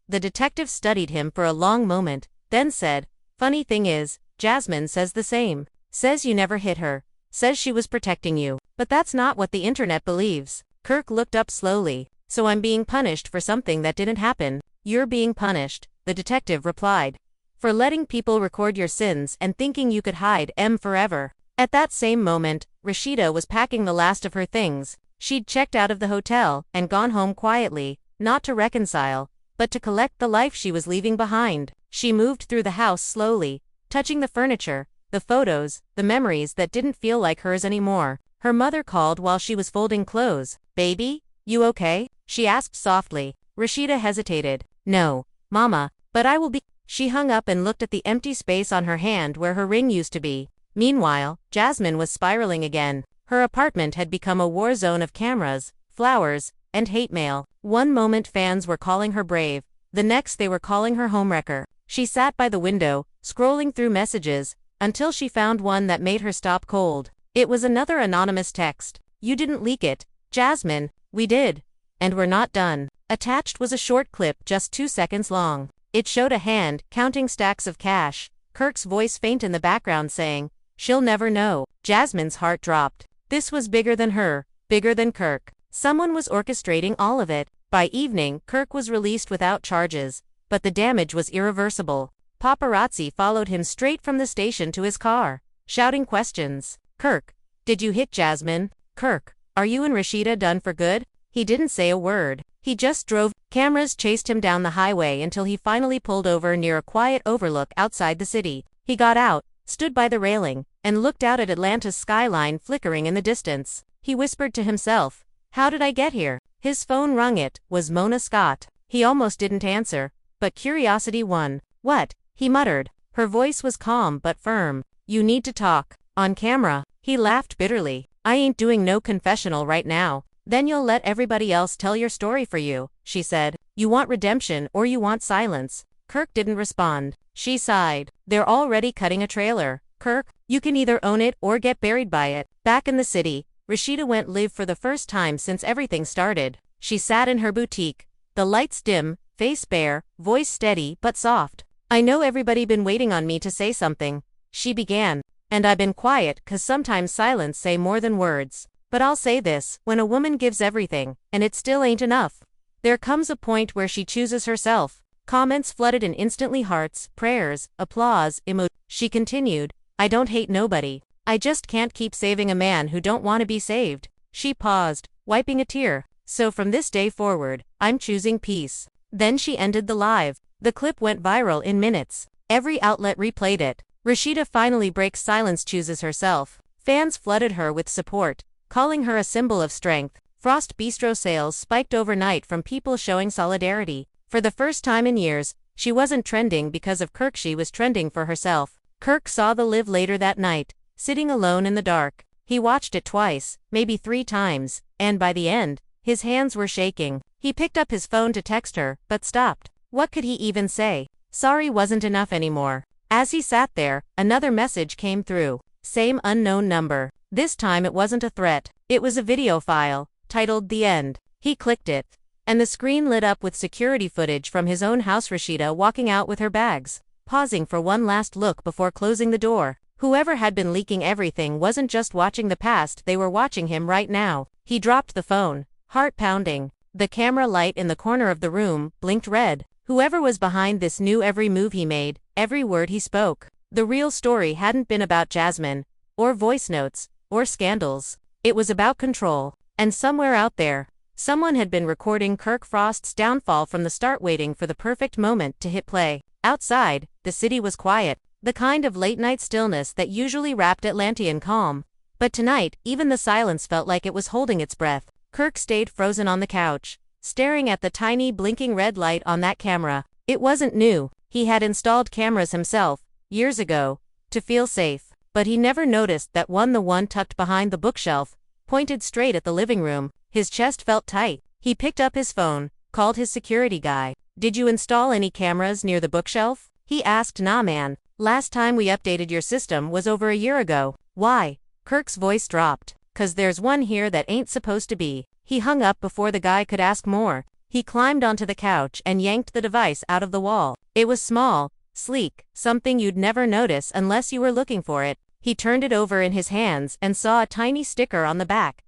Speaker 1: The detective studied him for a long moment, then said, "Funny thing is, Jasmine says the same. Says you never hit her. Says she was protecting you. But that's not what the internet believes." Kirk looked up slowly. "So I'm being punished for something that didn't happen." "You're being punished," the detective replied, "for letting people record your sins and thinking you could hide 'em forever." At that same moment, Rasheeda was packing the last of her things. She'd checked out of the hotel and gone home quietly, not to reconcile, but to collect the life she was leaving behind. She moved through the house slowly, touching the furniture, the photos, the memories that didn't feel like hers anymore. Her mother called while she was folding clothes. "Baby, you okay?" she asked softly. Rasheeda hesitated. "No, Mama, but I will be." She hung up and looked at the empty space on her hand where her ring used to be. Meanwhile, Jasmine was spiraling again. Her apartment had become a war zone of cameras, flowers, and hate mail. One moment fans were calling her brave, the next they were calling her homewrecker. She sat by the window, scrolling through messages, until she found one that made her stop cold. It was another anonymous text. "You didn't leak it, Jasmine. We did. And we're not done." Attached was a short clip just 2 seconds long. It showed a hand counting stacks of cash. Kirk's voice faint in the background saying, "She'll never know." Jasmine's heart dropped. This was bigger than her, bigger than Kirk. Someone was orchestrating all of it. By evening, Kirk was released without charges, but the damage was irreversible. Paparazzi followed him straight from the station to his car, shouting questions. "Kirk, did you hit Jasmine? Kirk, are you and Rasheeda done for good?" He didn't say a word. He just drove. Cameras chased him down the highway until he finally pulled over near a quiet overlook outside the city. He got out, stood by the railing, and looked out at Atlanta's skyline flickering in the distance. He whispered to himself, "How did I get here?" His phone rung. It was Mona Scott. He almost didn't answer, but curiosity won. "What?" he muttered. Her voice was calm but firm. "You need to talk. On camera." He laughed bitterly. "I ain't doing no confessional right now." "Then you'll let everybody else tell your story for you," she said. "You want redemption or you want silence?" Kirk didn't respond. She sighed. "They're already cutting a trailer. Kirk, you can either own it or get buried by it." Back in the city, Rasheeda went live for the first time since everything started. She sat in her boutique, the lights dim, face bare, voice steady but soft. "I know everybody been waiting on me to say something," she began. "And I been quiet 'cause sometimes silence say more than words. But I'll say this, when a woman gives everything, and it still ain't enough, there comes a point where she chooses herself." Comments flooded in instantly, hearts, prayers, applause, She continued, "I don't hate nobody. I just can't keep saving a man who don't want to be saved." She paused, wiping a tear. "So from this day forward, I'm choosing peace." Then she ended the live. The clip went viral in minutes. Every outlet replayed it. Rasheeda finally breaks silence, chooses herself. Fans flooded her with support, calling her a symbol of strength. Frost Bistro sales spiked overnight from people showing solidarity. For the first time in years, she wasn't trending because of Kirk, she was trending for herself. Kirk saw the live later that night, sitting alone in the dark. He watched it twice, maybe 3 times, and by the end, his hands were shaking. He picked up his phone to text her, but stopped. What could he even say? Sorry wasn't enough anymore. As he sat there, another message came through. Same unknown number. This time it wasn't a threat. It was a video file, titled The End. He clicked it, and the screen lit up with security footage from his own house. Rasheeda walking out with her bags, pausing for one last look before closing the door. Whoever had been leaking everything wasn't just watching the past, they were watching him right now. He dropped the phone, heart pounding. The camera light in the corner of the room blinked red. Whoever was behind this knew every move he made, every word he spoke. The real story hadn't been about Jasmine, or voice notes, or scandals. It was about control. And somewhere out there, someone had been recording Kirk Frost's downfall from the start, waiting for the perfect moment to hit play. Outside, the city was quiet, the kind of late-night stillness that usually wrapped Atlantean calm. But tonight, even the silence felt like it was holding its breath. Kirk stayed frozen on the couch, staring at the tiny blinking red light on that camera. It wasn't new. He had installed cameras himself, years ago, to feel safe. But he never noticed that one, the one tucked behind the bookshelf, pointed straight at the living room. His chest felt tight. He picked up his phone, called his security guy. Did you install any cameras near the bookshelf? He asked. Nah man, last time we updated your system was over a year ago. Why? Kirk's voice dropped. 'Cause there's one here that ain't supposed to be. He hung up before the guy could ask more. He climbed onto the couch and yanked the device out of the wall. It was small, sleek, something you'd never notice unless you were looking for it. He turned it over in his hands and saw a tiny sticker on the back.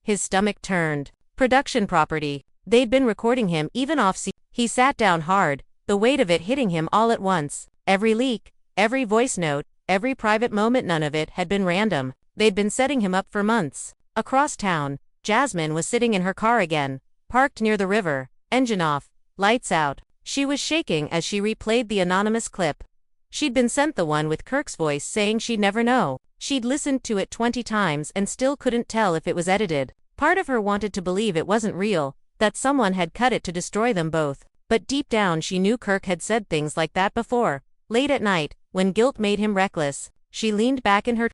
Speaker 1: His stomach turned. Production property. They'd been recording him even off-scene. He sat down hard, the weight of it hitting him all at once. Every leak, every voice note, every private moment, none of it had been random. They'd been setting him up for months. Across town, Jasmine was sitting in her car again, parked near the river, engine off, lights out. She was shaking as she replayed the anonymous clip. She'd been sent the one with Kirk's voice saying she'd never know. She'd listened to it 20 times and still couldn't tell if it was edited. Part of her wanted to believe it wasn't real, that someone had cut it to destroy them both. But deep down she knew Kirk had said things like that before. Late at night, when guilt made him reckless, she leaned back in her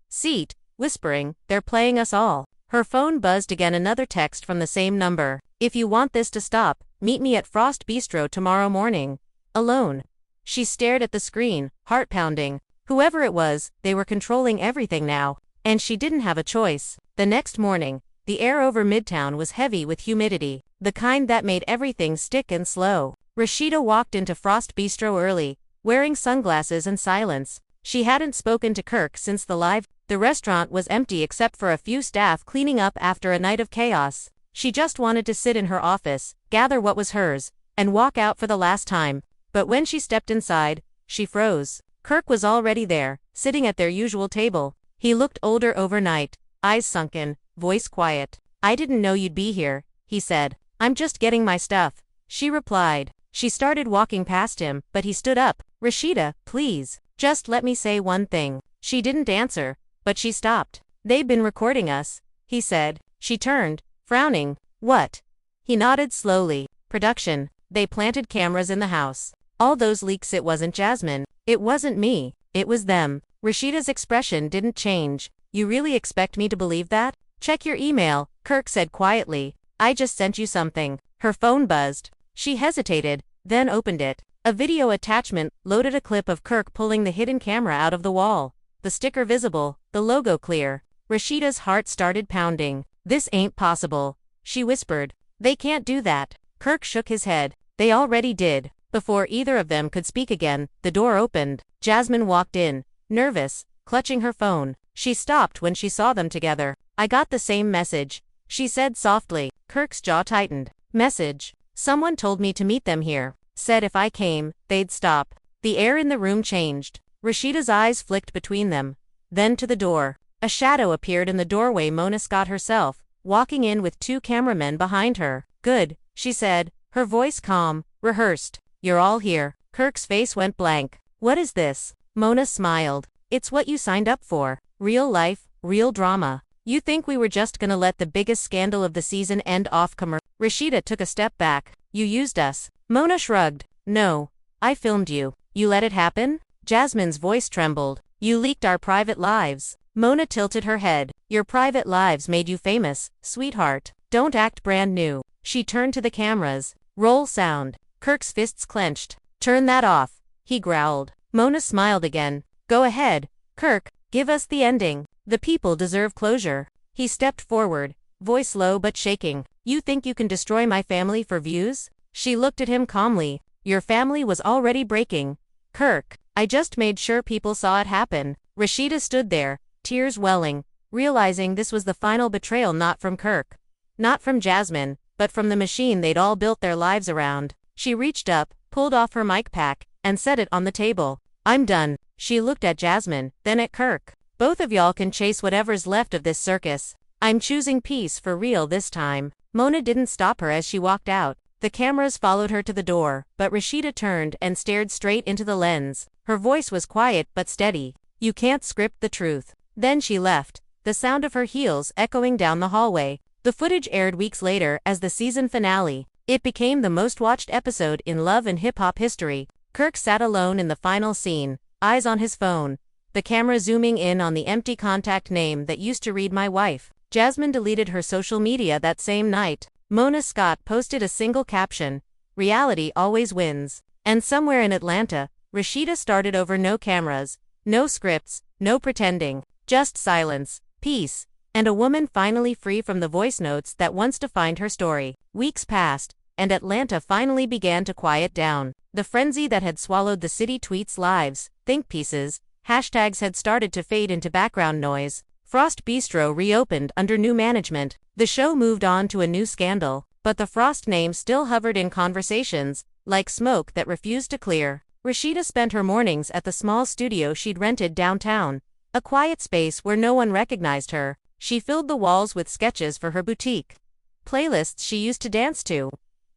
Speaker 1: seat, whispering, "They're playing us all." Her phone buzzed again, another text from the same number. "If you want this to stop, meet me at Frost Bistro tomorrow morning. Alone." She stared at the screen, heart pounding. Whoever it was, they were controlling everything now. And she didn't have a choice. The next morning, the air over Midtown was heavy with humidity, the kind that made everything stick and slow. Rasheeda walked into Frost Bistro early, wearing sunglasses and silence. She hadn't spoken to Kirk since the live. The restaurant was empty except for a few staff cleaning up after a night of chaos. She just wanted to sit in her office, gather what was hers, and walk out for the last time. But when she stepped inside, she froze. Kirk was already there, sitting at their usual table. He looked older overnight, eyes sunken, voice quiet. "I didn't know you'd be here," he said. "I'm just getting my stuff," she replied. She started walking past him, but he stood up. "Rasheeda, please, just let me say one thing." She didn't answer, but she stopped. "They've been recording us," he said. She turned, frowning. "What?" He nodded slowly. "Production. They planted cameras in the house. All those leaks. It wasn't Jasmine. It wasn't me. It was them." Rasheeda's expression didn't change. "You really expect me to believe that?" "Check your email," Kirk said quietly. "I just sent you something." Her phone buzzed. She hesitated, then opened it. A video attachment loaded a clip of Kirk pulling the hidden camera out of the wall. The sticker visible, the logo clear. Rasheeda's heart started pounding. "This ain't possible," she whispered. "They can't do that." Kirk shook his head. "They already did." Before either of them could speak again, the door opened. Jasmine walked in, nervous, clutching her phone. She stopped when she saw them together. "I got the same message," she said softly. Kirk's jaw tightened. "Message? Someone told me to meet them here. Said if I came, they'd stop." The air in the room changed. Rasheeda's eyes flicked between them, then to the door. A shadow appeared in the doorway. Mona Scott herself, walking in with 2 cameramen behind her. "Good," she said, her voice calm, rehearsed. "You're all here." Kirk's face went blank. "What is this?" Mona smiled. "It's what you signed up for. Real life, real drama. You think we were just gonna let the biggest scandal of the season end off commercial?" Rasheeda took a step back. "You used us." Mona shrugged. "No. I filmed you." "You let it happen?" Jasmine's voice trembled. "You leaked our private lives." Mona tilted her head. "Your private lives made you famous, sweetheart. Don't act brand new." She turned to the cameras. "Roll sound." Kirk's fists clenched. "Turn that off," he growled. Mona smiled again. "Go ahead, Kirk, give us the ending. The people deserve closure." He stepped forward, voice low but shaking. "You think you can destroy my family for views?" She looked at him calmly. "Your family was already breaking, Kirk. I just made sure people saw it happen." Rasheeda stood there, tears welling, realizing this was the final betrayal, not from Kirk, not from Jasmine, but from the machine they'd all built their lives around. She reached up, pulled off her mic pack, and set it on the table. "I'm done." She looked at Jasmine, then at Kirk. "Both of y'all can chase whatever's left of this circus. I'm choosing peace for real this time." Mona didn't stop her as she walked out. The cameras followed her to the door, but Rasheeda turned and stared straight into the lens. Her voice was quiet but steady. "You can't script the truth." Then she left, the sound of her heels echoing down the hallway. The footage aired weeks later as the season finale. It became the most watched episode in love and hip-hop history. Kirk sat alone in the final scene, eyes on his phone, the camera zooming in on the empty contact name that used to read "My wife." Jasmine deleted her social media that same night. Mona Scott posted a single caption, "Reality always wins." And somewhere in Atlanta, Rasheeda started over. No cameras, no scripts, no pretending, just silence, peace, and a woman finally free from the voice notes that once defined her story. Weeks passed, and Atlanta finally began to quiet down. The frenzy that had swallowed the city, tweets, lives, think pieces, hashtags had started to fade into background noise. Frost Bistro reopened under new management. The show moved on to a new scandal, but the Frost name still hovered in conversations, like smoke that refused to clear. Rasheeda spent her mornings at the small studio she'd rented downtown, a quiet space where no one recognized her. She filled the walls with sketches for her boutique playlists she used to dance to,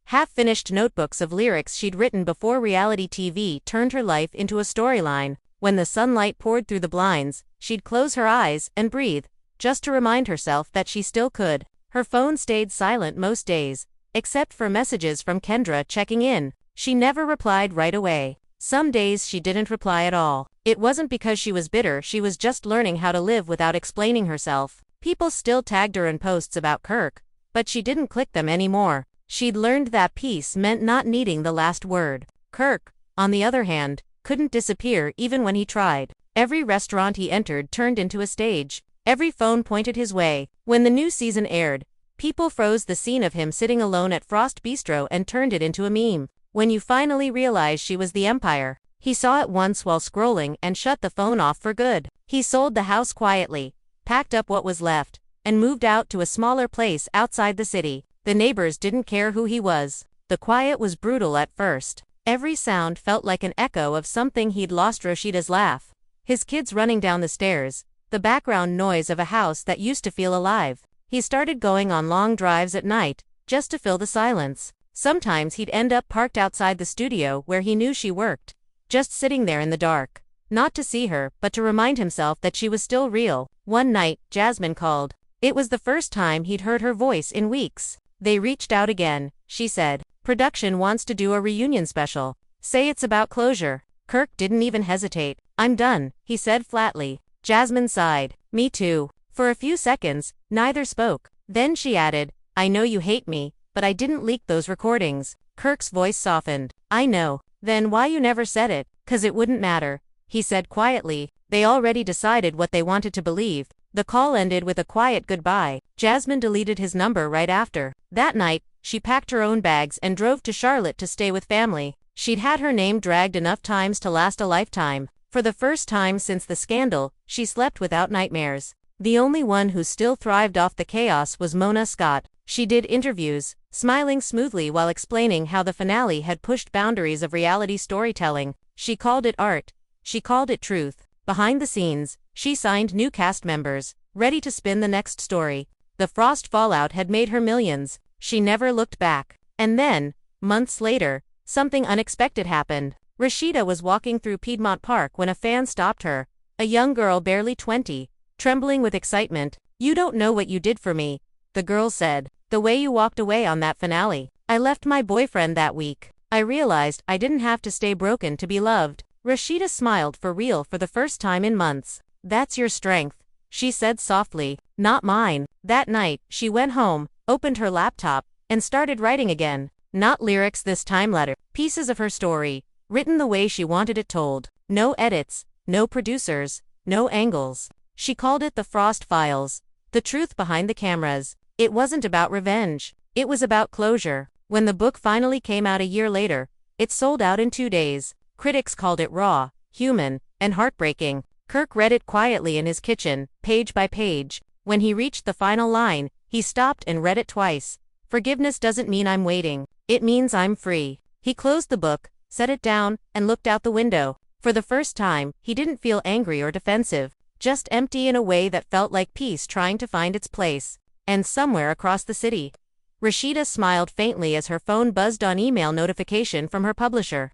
Speaker 1: half-finished notebooks of lyrics she'd written before reality TV turned her life into a storyline. When the sunlight poured through the blinds, she'd close her eyes and breathe, just to remind herself that she still could. Her phone stayed silent most days, except for messages from Kendra checking in. She never replied right away. Some days she didn't reply at all. It wasn't because she was bitter, she was just learning how to live without explaining herself. People still tagged her in posts about Kirk, but she didn't click them anymore. She'd learned that peace meant not needing the last word. Kirk, on the other hand, couldn't disappear even when he tried. Every restaurant he entered turned into a stage. Every phone pointed his way. When the new season aired, people froze the scene of him sitting alone at Frost Bistro and turned it into a meme. When you finally realized she was the Empire, he saw it once while scrolling and shut the phone off for good. He sold the house quietly, packed up what was left, and moved out to a smaller place outside the city. The neighbors didn't care who he was. The quiet was brutal at first. Every sound felt like an echo of something he'd lost. Rasheeda's laugh, his kids running down the stairs, the background noise of a house that used to feel alive. He started going on long drives at night, just to fill the silence. Sometimes he'd end up parked outside the studio where he knew she worked, just sitting there in the dark. Not to see her, but to remind himself that she was still real. One night, Jasmine called. It was the first time he'd heard her voice in weeks. "They reached out again," she said. "Production wants to do a reunion special. Say it's about closure." Kirk didn't even hesitate. "I'm done," he said flatly. Jasmine sighed. "Me too." For a few seconds, neither spoke. Then she added, "I know you hate me, but I didn't leak those recordings." Kirk's voice softened. "I know. Then why you never said it?" "'Cause it wouldn't matter," he said quietly. "They already decided what they wanted to believe." The call ended with a quiet goodbye. Jasmine deleted his number right after. That night, she packed her own bags and drove to Charlotte to stay with family. She'd had her name dragged enough times to last a lifetime. For the first time since the scandal, she slept without nightmares. The only one who still thrived off the chaos was Mona Scott. She did interviews, smiling smoothly while explaining how the finale had pushed boundaries of reality storytelling. She called it art. She called it truth. Behind the scenes, she signed new cast members, ready to spin the next story. The Frost fallout had made her millions. She never looked back. And then, months later, something unexpected happened. Rasheeda was walking through Piedmont Park when a fan stopped her. A young girl barely 20, trembling with excitement. "You don't know what you did for me," the girl said. "The way you walked away on that finale. I left my boyfriend that week. I realized I didn't have to stay broken to be loved." Rasheeda smiled for real for the first time in months. "That's your strength," she said softly. "Not mine." That night, she went home, opened her laptop, and started writing again. Not lyrics this time letter. Pieces of her story, written the way she wanted it told. No edits, no producers, no angles. She called it the Frost Files. The truth behind the cameras. It wasn't about revenge. It was about closure. When the book finally came out a year later, it sold out in 2 days. Critics called it raw, human, and heartbreaking. Kirk read it quietly in his kitchen, page by page. When he reached the final line, he stopped and read it twice. Forgiveness doesn't mean I'm waiting. It means I'm free. He closed the book, set it down, and looked out the window. For the first time, he didn't feel angry or defensive, just empty in a way that felt like peace trying to find its place. And somewhere across the city, Rasheeda smiled faintly as her phone buzzed on email notification from her publisher.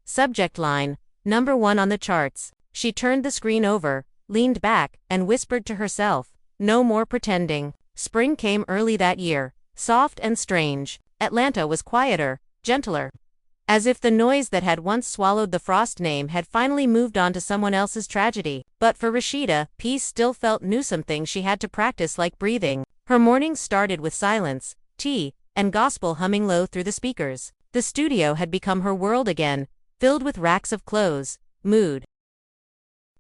Speaker 1: Subject line, #1 on the charts. She turned the screen over, leaned back, and whispered to herself, "No more pretending." Spring came early that year, soft and strange. Atlanta was quieter, gentler. As if the noise that had once swallowed the Frost name had finally moved on to someone else's tragedy. But for Rasheeda, peace still felt new, something she had to practice like breathing. Her mornings started with silence, tea, and gospel humming low through the speakers. The studio had become her world again, filled with racks of clothes, mood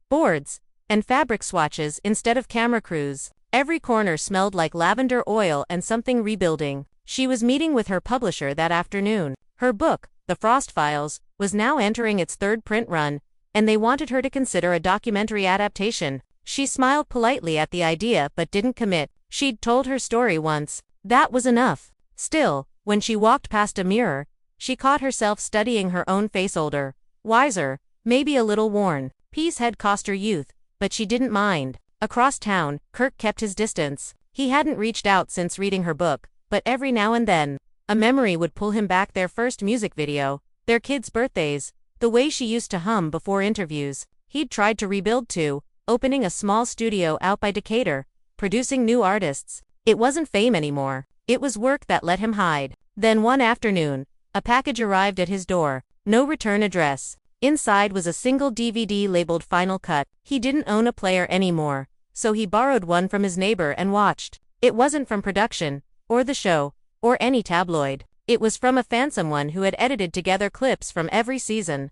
Speaker 1: boards, and fabric swatches instead of camera crews. Every corner smelled like lavender oil and something rebuilding. She was meeting with her publisher that afternoon. Her book, The Frost Files, was now entering its 3rd print run, and they wanted her to consider a documentary adaptation. She smiled politely at the idea but didn't commit. She'd told her story once. That was enough. Still, when she walked past a mirror, she caught herself studying her own face, older, wiser, maybe a little worn. Peace had cost her youth, but she didn't mind. Across town, Kirk kept his distance. He hadn't reached out since reading her book, but every now and then, a memory would pull him back. Their first music video, their kids' birthdays, the way she used to hum before interviews. He'd tried to rebuild too, opening a small studio out by Decatur, producing new artists. It wasn't fame anymore. It was work that let him hide. Then one afternoon, a package arrived at his door. No return address. Inside was a single DVD labeled Final Cut. He didn't own a player anymore, so he borrowed one from his neighbor and watched. It wasn't from production, or the show, or any tabloid. It was from a fan, someone who had edited together clips from every season,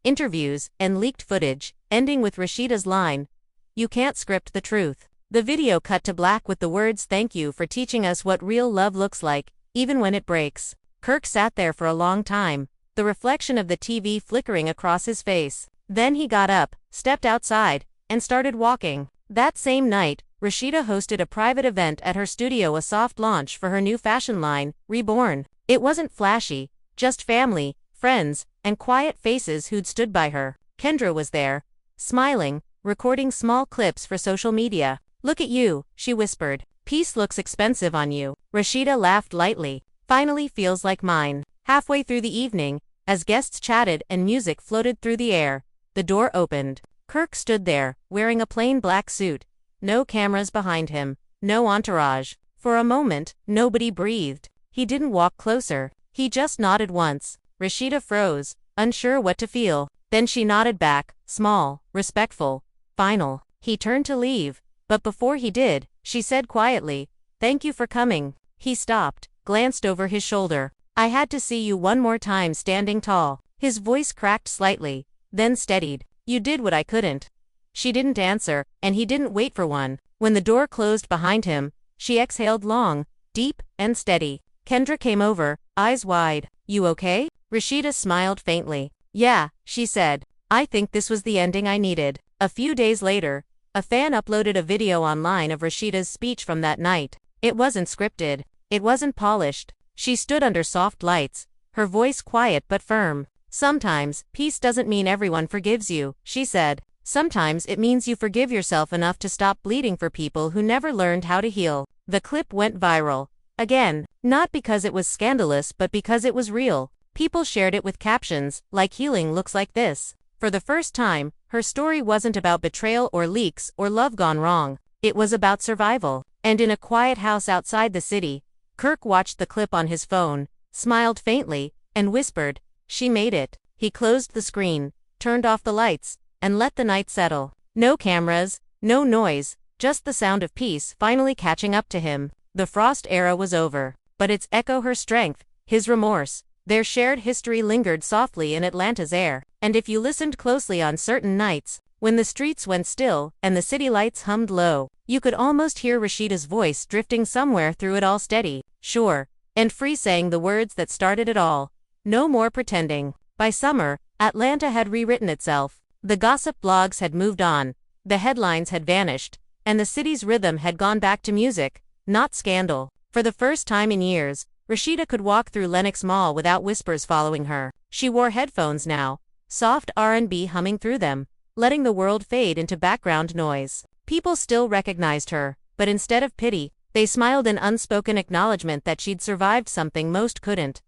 Speaker 1: interviews, and leaked footage, ending with Rasheeda's line, "You can't script the truth." The video cut to black with the words, "Thank you for teaching us what real love looks like, even when it breaks." Kirk sat there for a long time, the reflection of the TV flickering across his face. Then he got up, stepped outside, and started walking. That same night, Rasheeda hosted a private event at her studio, a soft launch for her new fashion line, Reborn. It wasn't flashy, just family, friends, and quiet faces who'd stood by her. Kendra was there, smiling, recording small clips for social media. "Look at you," she whispered. "Peace looks expensive on you." Rasheeda laughed lightly. "Finally feels like mine." Halfway through the evening, as guests chatted and music floated through the air, the door opened. Kirk stood there, wearing a plain black suit. No cameras behind him, no entourage. For a moment, nobody breathed. He didn't walk closer. He just nodded once. Rasheeda froze, unsure what to feel. Then she nodded back, small, respectful, final. He turned to leave, but before he did, she said quietly, "Thank you for coming." He stopped, glanced over his shoulder. "I had to see you one more time standing tall." His voice cracked slightly, then steadied. "You did what I couldn't." She didn't answer, and he didn't wait for one. When the door closed behind him, she exhaled long, deep, and steady. Kendra came over, eyes wide. "You okay?" Rasheeda smiled faintly. "Yeah," she said. "I think this was the ending I needed." A few days later, a fan uploaded a video online of Rasheeda's speech from that night. It wasn't scripted. It wasn't polished. She stood under soft lights, her voice quiet but firm. "Sometimes, peace doesn't mean everyone forgives you," she said. "Sometimes it means you forgive yourself enough to stop bleeding for people who never learned how to heal." The clip went viral. Again, not because it was scandalous but because it was real. People shared it with captions, like "Healing looks like this." For the first time, her story wasn't about betrayal or leaks or love gone wrong. It was about survival. And in a quiet house outside the city, Kirk watched the clip on his phone, smiled faintly, and whispered, "She made it." He closed the screen, turned off the lights, and let the night settle. No cameras, no noise, just the sound of peace finally catching up to him. The Frost era was over, but its echo her strength, his remorse. Their shared history lingered softly in Atlanta's air, and if you listened closely on certain nights, when the streets went still and the city lights hummed low, you could almost hear Rasheeda's voice drifting somewhere through it all, steady, sure, and free, saying the words that started it all. No more pretending. By summer, Atlanta had rewritten itself. The gossip blogs had moved on, the headlines had vanished, and the city's rhythm had gone back to music, not scandal. For the first time in years, Rasheeda could walk through Lenox Mall without whispers following her. She wore headphones now, soft R&B humming through them, letting the world fade into background noise. People still recognized her, but instead of pity, they smiled in unspoken acknowledgement that she'd survived something most couldn't.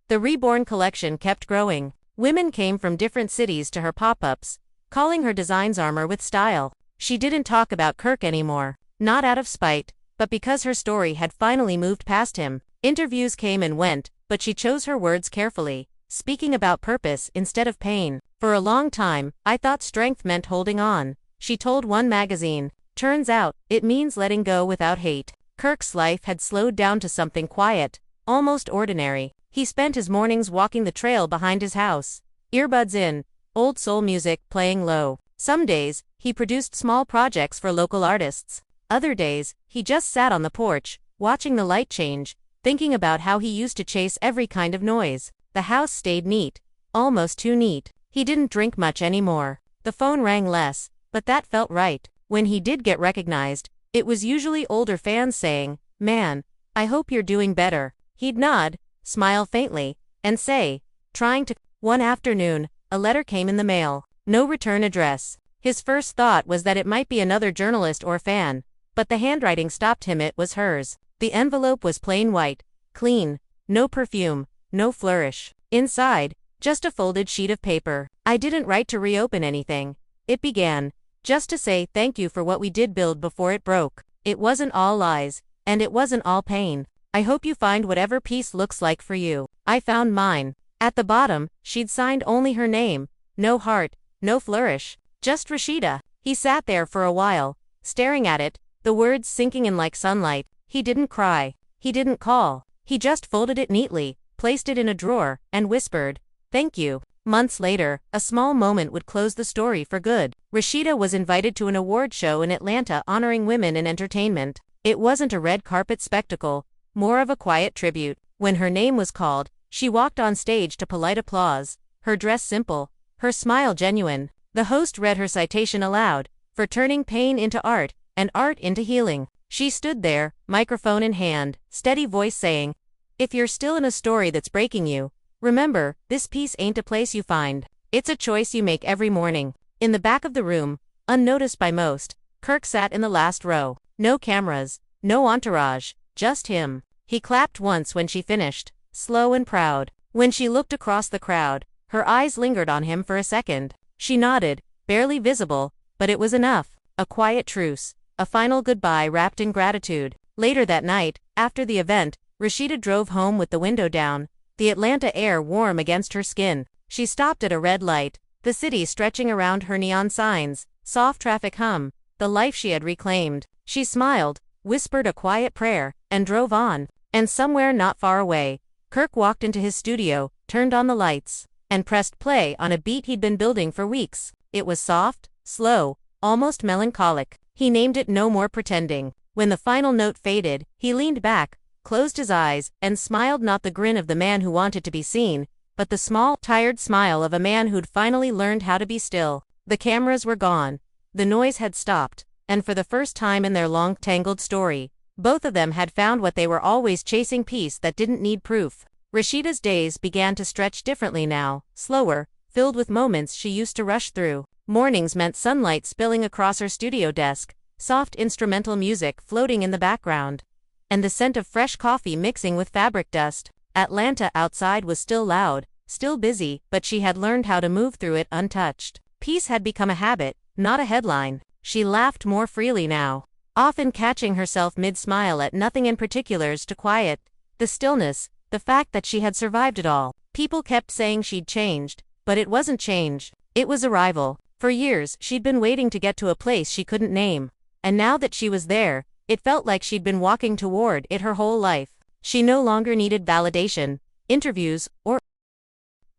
Speaker 1: The Reborn collection kept growing. Women came from different cities to her pop-ups, calling her designs armor with style. She didn't talk about Kirk anymore, not out of spite, but because her story had finally moved past him. Interviews came and went, but she chose her words carefully, speaking about purpose instead of pain. For a long time, I thought strength meant holding on, she told one magazine. Turns out, it means letting go without hate. Kirk's life had slowed down to something quiet, almost ordinary. He spent his mornings walking the trail behind his house, earbuds in, old soul music playing low. Some days, he produced small projects for local artists. Other days, he just sat on the porch, watching the light change, thinking about how he used to chase every kind of noise. The house stayed neat, almost too neat. He didn't drink much anymore. The phone rang less, but that felt right. When he did get recognized, it was usually older fans saying, "Man, I hope you're doing better." He'd nod, smile faintly, and say, "Trying to." One afternoon, a letter came in the mail. No return address. His first thought was that it might be another journalist or fan, but the handwriting stopped him. It was hers. The envelope was plain white, clean, no perfume, no flourish. Inside, just a folded sheet of paper. "I didn't write to reopen anything," it began, "just to say thank you for what we did build before it broke. It wasn't all lies, and it wasn't all pain. I hope you find whatever peace looks like for you. I found mine." At the bottom, she'd signed only her name, no heart, no flourish, just Rasheeda. He sat there for a while, staring at it, the words sinking in like sunlight. He didn't cry. He didn't call. He just folded it neatly, placed it in a drawer, and whispered, "Thank you." Months later, a small moment would close the story for good. Rasheeda was invited to an award show in Atlanta honoring women in entertainment. It wasn't a red carpet spectacle, more of a quiet tribute. When her name was called, she walked on stage to polite applause, her dress simple, her smile genuine. The host read her citation aloud, for turning pain into art, and art into healing. She stood there, microphone in hand, steady voice saying, "If you're still in a story that's breaking you, remember, this piece ain't a place you find. It's a choice you make every morning." In the back of the room, unnoticed by most, Kirk sat in the last row. No cameras, no entourage, just him. He clapped once when she finished, slow and proud. When she looked across the crowd, her eyes lingered on him for a second. She nodded, barely visible, but it was enough. A quiet truce, a final goodbye wrapped in gratitude. Later that night, after the event, Rasheeda drove home with the window down, the Atlanta air warm against her skin. She stopped at a red light, the city stretching around her, neon signs, soft traffic hum, the life she had reclaimed. She smiled, whispered a quiet prayer, and drove on. And somewhere not far away, Kirk walked into his studio, turned on the lights, and pressed play on a beat he'd been building for weeks. It was soft, slow, almost melancholic. He named it "No More Pretending." When the final note faded, he leaned back, closed his eyes, and smiled, not the grin of the man who wanted to be seen, but the small, tired smile of a man who'd finally learned how to be still. The cameras were gone. The noise had stopped, and for the first time in their long, tangled story, both of them had found what they were always chasing: peace that didn't need proof. Rasheeda's days began to stretch differently now, slower, filled with moments she used to rush through. Mornings meant sunlight spilling across her studio desk, soft instrumental music floating in the background, and the scent of fresh coffee mixing with fabric dust. Atlanta outside was still loud, still busy, but she had learned how to move through it untouched. Peace had become a habit, not a headline. She laughed more freely now, often catching herself mid-smile at nothing in particulars to quiet the stillness, the fact that she had survived it all. People kept saying she'd changed, but it wasn't change, it was arrival. For years, she'd been waiting to get to a place she couldn't name, and now that she was there, it felt like she'd been walking toward it her whole life. She no longer needed validation, interviews, or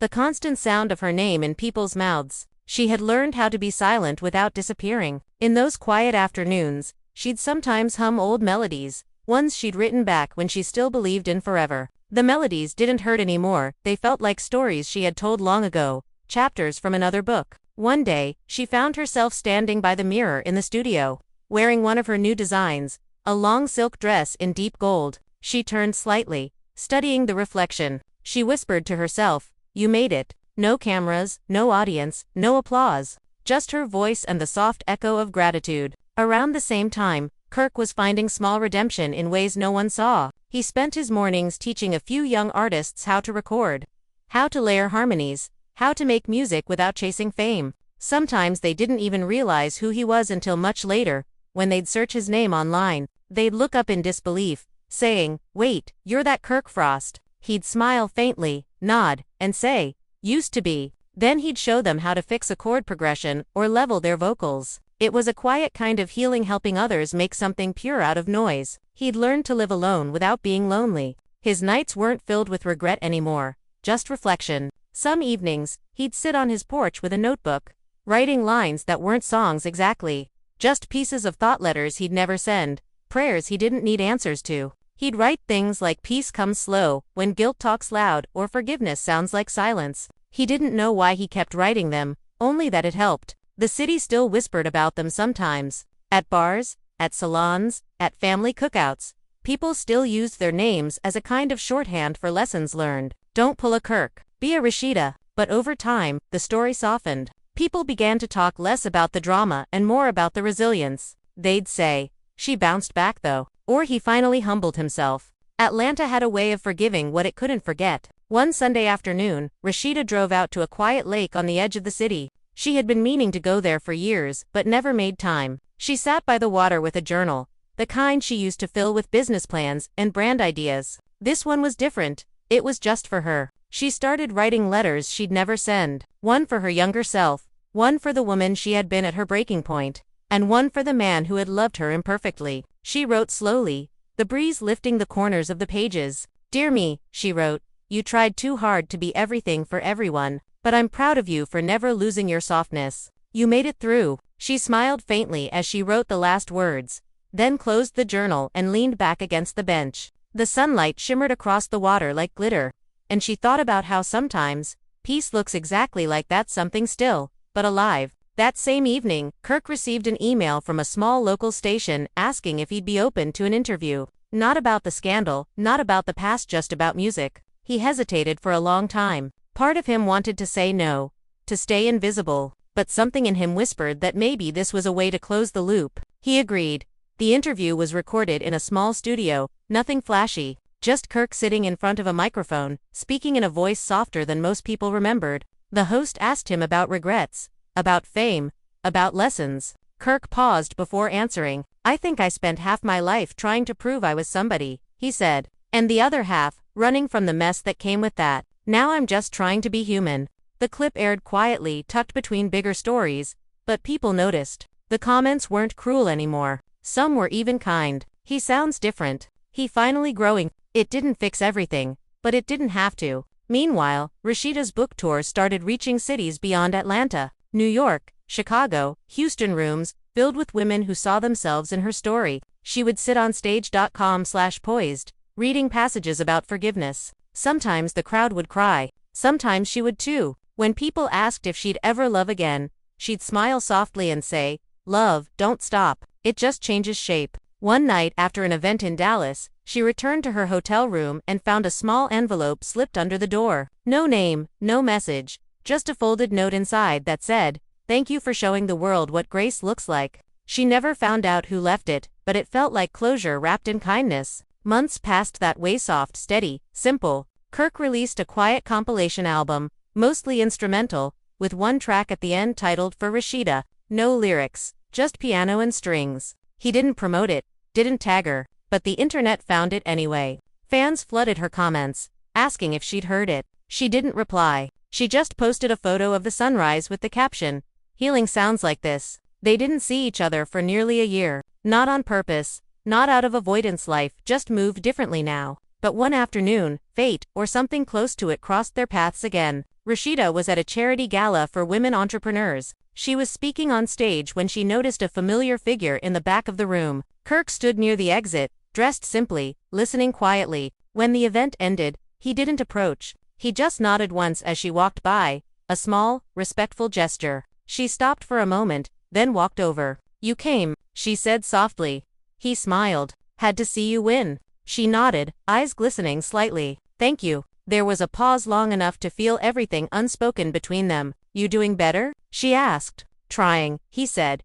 Speaker 1: the constant sound of her name in people's mouths. She had learned how to be silent without disappearing. In those quiet afternoons, she'd sometimes hum old melodies, ones she'd written back when she still believed in forever. The melodies didn't hurt anymore, they felt like stories she had told long ago, chapters from another book. One day, she found herself standing by the mirror in the studio, wearing one of her new designs, a long silk dress in deep gold. She turned slightly, studying the reflection. She whispered to herself, "You made it." No cameras, no audience, no applause. Just her voice and the soft echo of gratitude. Around the same time, Kirk was finding small redemption in ways no one saw. He spent his mornings teaching a few young artists how to record, how to layer harmonies, how to make music without chasing fame. Sometimes they didn't even realize who he was until much later, when they'd search his name online. They'd look up in disbelief, saying, "Wait, you're that Kirk Frost." He'd smile faintly, nod, and say, "Used to be." Then he'd show them how to fix a chord progression or level their vocals. It was a quiet kind of healing, helping others make something pure out of noise. He'd learned to live alone without being lonely. His nights weren't filled with regret anymore, just reflection. Some evenings, he'd sit on his porch with a notebook, writing lines that weren't songs exactly, just pieces of thought letters he'd never send, prayers he didn't need answers to. He'd write things like "Peace comes slow when guilt talks loud," or "Forgiveness sounds like silence." He didn't know why he kept writing them, only that it helped. The city still whispered about them sometimes. At bars, at salons, at family cookouts, people still used their names as a kind of shorthand for lessons learned. Don't pull a Kirk, be a Rasheeda. But over time, the story softened. People began to talk less about the drama and more about the resilience. They'd say, "She bounced back though," or "He finally humbled himself." Atlanta had a way of forgiving what it couldn't forget. One Sunday afternoon, Rasheeda drove out to a quiet lake on the edge of the city. She had been meaning to go there for years, but never made time. She sat by the water with a journal, the kind she used to fill with business plans and brand ideas. This one was different. It was just for her. She started writing letters she'd never send. One for her younger self, one for the woman she had been at her breaking point, and one for the man who had loved her imperfectly. She wrote slowly, the breeze lifting the corners of the pages. "Dear me," she wrote, "you tried too hard to be everything for everyone, but I'm proud of you for never losing your softness. You made it through." She smiled faintly as she wrote the last words, then closed the journal and leaned back against the bench. The sunlight shimmered across the water like glitter, and she thought about how sometimes, peace looks exactly like that, something still, but alive. That same evening, Kirk received an email from a small local station asking if he'd be open to an interview. Not about the scandal, not about the past, just about music. He hesitated for a long time. Part of him wanted to say no, to stay invisible, but something in him whispered that maybe this was a way to close the loop. He agreed. The interview was recorded in a small studio, nothing flashy, just Kirk sitting in front of a microphone, speaking in a voice softer than most people remembered. The host asked him about regrets, about fame, about lessons. Kirk paused before answering. "I think I spent half my life trying to prove I was somebody," he said, "and the other half, running from the mess that came with that. Now I'm just trying to be human." The clip aired quietly, tucked between bigger stories, but people noticed. The comments weren't cruel anymore. Some were even kind. "He sounds different. He finally growing." It didn't fix everything, but it didn't have to. Meanwhile, Rasheeda's book tour started reaching cities beyond Atlanta. New York, Chicago, Houston, rooms filled with women who saw themselves in her story. She would sit on stage.com/poised, reading passages about forgiveness. Sometimes the crowd would cry. Sometimes she would too. When people asked if she'd ever love again, she'd smile softly and say, "Love, don't stop. It just changes shape." One night after an event in Dallas, she returned to her hotel room and found a small envelope slipped under the door. No name, no message, just a folded note inside that said, "Thank you for showing the world what grace looks like." She never found out who left it, but it felt like closure wrapped in kindness. Months passed that way, soft, steady, simple. Kirk released a quiet compilation album, mostly instrumental, with one track at the end titled "For Rasheeda." No lyrics, just piano and strings. He didn't promote it, didn't tag her, but the internet found it anyway. Fans flooded her comments, asking if she'd heard it. She didn't reply. She just posted a photo of the sunrise with the caption, "Healing sounds like this." They didn't see each other for nearly a year. Not on purpose, not out of avoidance. Life just moved differently now. But one afternoon, fate, or something close to it, crossed their paths again. Rasheeda was at a charity gala for women entrepreneurs. She was speaking on stage when she noticed a familiar figure in the back of the room. Kirk stood near the exit, dressed simply, listening quietly. When the event ended, he didn't approach. He just nodded once as she walked by, a small, respectful gesture. She stopped for a moment, then walked over. "You came," she said softly. He smiled. "Had to see you win." She nodded, eyes glistening slightly. "Thank you." There was a pause long enough to feel everything unspoken between them. "You doing better?" she asked. "Trying," he said.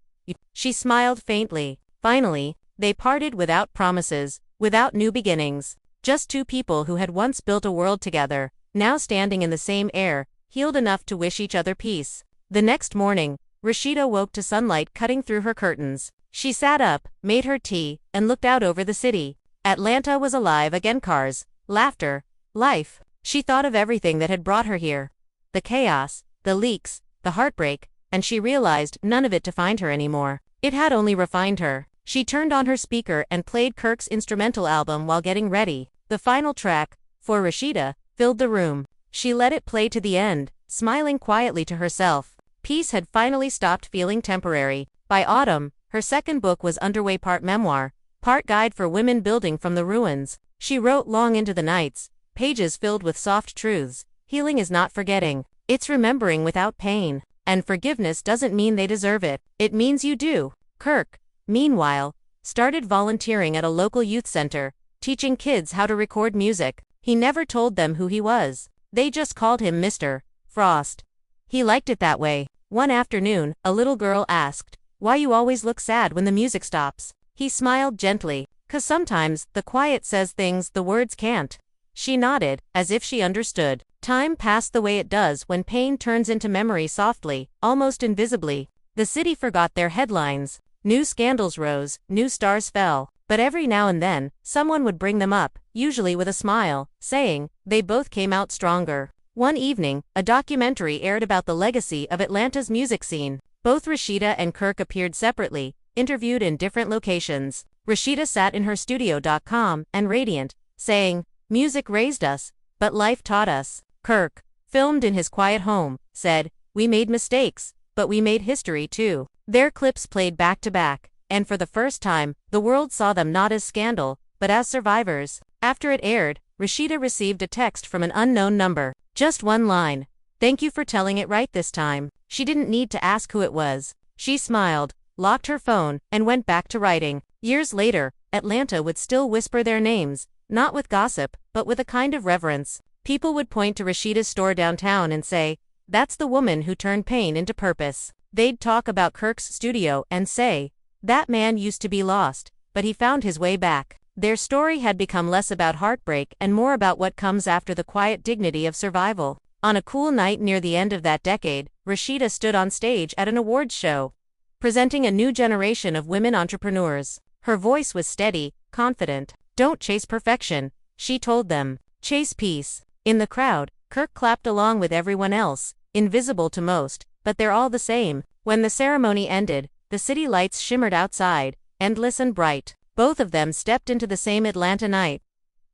Speaker 1: She smiled faintly. Finally, they parted without promises, without new beginnings. Just two people who had once built a world together, now standing in the same air, healed enough to wish each other peace. The next morning, Rasheeda woke to sunlight cutting through her curtains. She sat up, made her tea, and looked out over the city. Atlanta was alive again. Cars, laughter, life. She thought of everything that had brought her here. The chaos, the leaks, the heartbreak, and she realized none of it defined her anymore. It had only refined her. She turned on her speaker and played Kirk's instrumental album while getting ready. The final track, for Rasheeda, filled the room. She let it play to the end, smiling quietly to herself. Peace had finally stopped feeling temporary. By autumn, her second book was underway, part memoir, part guide for women building from the ruins. She wrote long into the nights, pages filled with soft truths. Healing is not forgetting. It's remembering without pain. And forgiveness doesn't mean they deserve it. It means you do. Kirk, meanwhile, started volunteering at a local youth center, teaching kids how to record music. He never told them who he was. They just called him Mr. Frost. He liked it that way. One afternoon, a little girl asked, "Why you always look sad when the music stops?" He smiled gently. "'Cause sometimes, the quiet says things the words can't." She nodded, as if she understood. Time passed the way it does when pain turns into memory, softly, almost invisibly. The city forgot their headlines. New scandals rose, new stars fell. But every now and then, someone would bring them up, usually with a smile, saying, they both came out stronger. One evening, a documentary aired about the legacy of Atlanta's music scene. Both Rasheeda and Kirk appeared separately, interviewed in different locations. Rasheeda sat in her studio.com and radiant, saying, "Music raised us, but life taught us." Kirk, filmed in his quiet home, said, "We made mistakes, but we made history too." Their clips played back to back, and for the first time, the world saw them not as scandal, but as survivors. After it aired, Rasheeda received a text from an unknown number. Just one line. "Thank you for telling it right this time." She didn't need to ask who it was. She smiled, locked her phone, and went back to writing. Years later, Atlanta would still whisper their names, not with gossip, but with a kind of reverence. People would point to Rasheeda's store downtown and say, "That's the woman who turned pain into purpose." They'd talk about Kirk's studio and say, "That man used to be lost, but he found his way back." Their story had become less about heartbreak and more about what comes after the quiet dignity of survival. On a cool night near the end of that decade, Rasheeda stood on stage at an awards show, presenting a new generation of women entrepreneurs. Her voice was steady, confident. "Don't chase perfection," she told them. "Chase peace." In the crowd, Kirk clapped along with everyone else, invisible to most, but they're all the same. When the ceremony ended, the city lights shimmered outside, endless and bright. Both of them stepped into the same Atlanta night.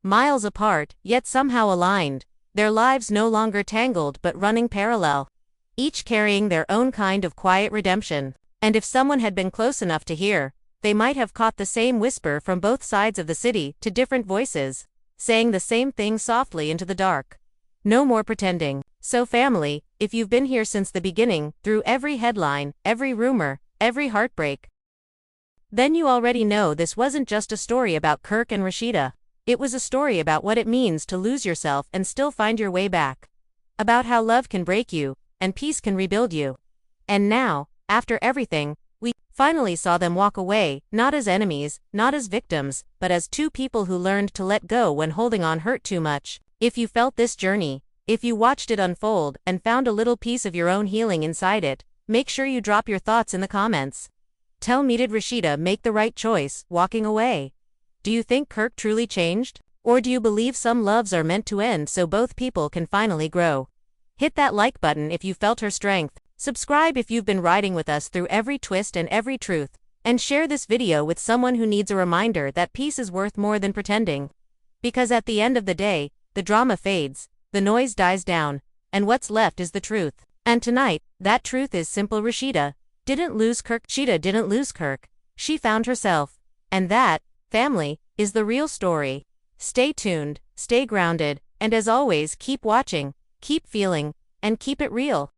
Speaker 1: Miles apart, yet somehow aligned. Their lives no longer tangled but running parallel. Each carrying their own kind of quiet redemption. And if someone had been close enough to hear, they might have caught the same whisper from both sides of the city, to different voices, saying the same thing softly into the dark. No more pretending. So family, if you've been here since the beginning, through every headline, every rumor, every heartbreak, then you already know this wasn't just a story about Kirk and Rasheeda. It was a story about what it means to lose yourself and still find your way back. About how love can break you, and peace can rebuild you. And now, after everything, we finally saw them walk away, not as enemies, not as victims, but as two people who learned to let go when holding on hurt too much. If you felt this journey, if you watched it unfold and found a little piece of your own healing inside it, make sure you drop your thoughts in the comments. Tell me, did Rasheeda make the right choice, walking away? Do you think Kirk truly changed? Or do you believe some loves are meant to end so both people can finally grow? Hit that like button if you felt her strength. Subscribe if you've been riding with us through every twist and every truth. And share this video with someone who needs a reminder that peace is worth more than pretending. Because at the end of the day, the drama fades, the noise dies down, and what's left is the truth. And tonight, that truth is simple. Rasheeda didn't lose Kirk. Sheeda didn't lose Kirk. She found herself. And that, family, is the real story. Stay tuned, stay grounded, and as always, keep watching, keep feeling, and keep it real.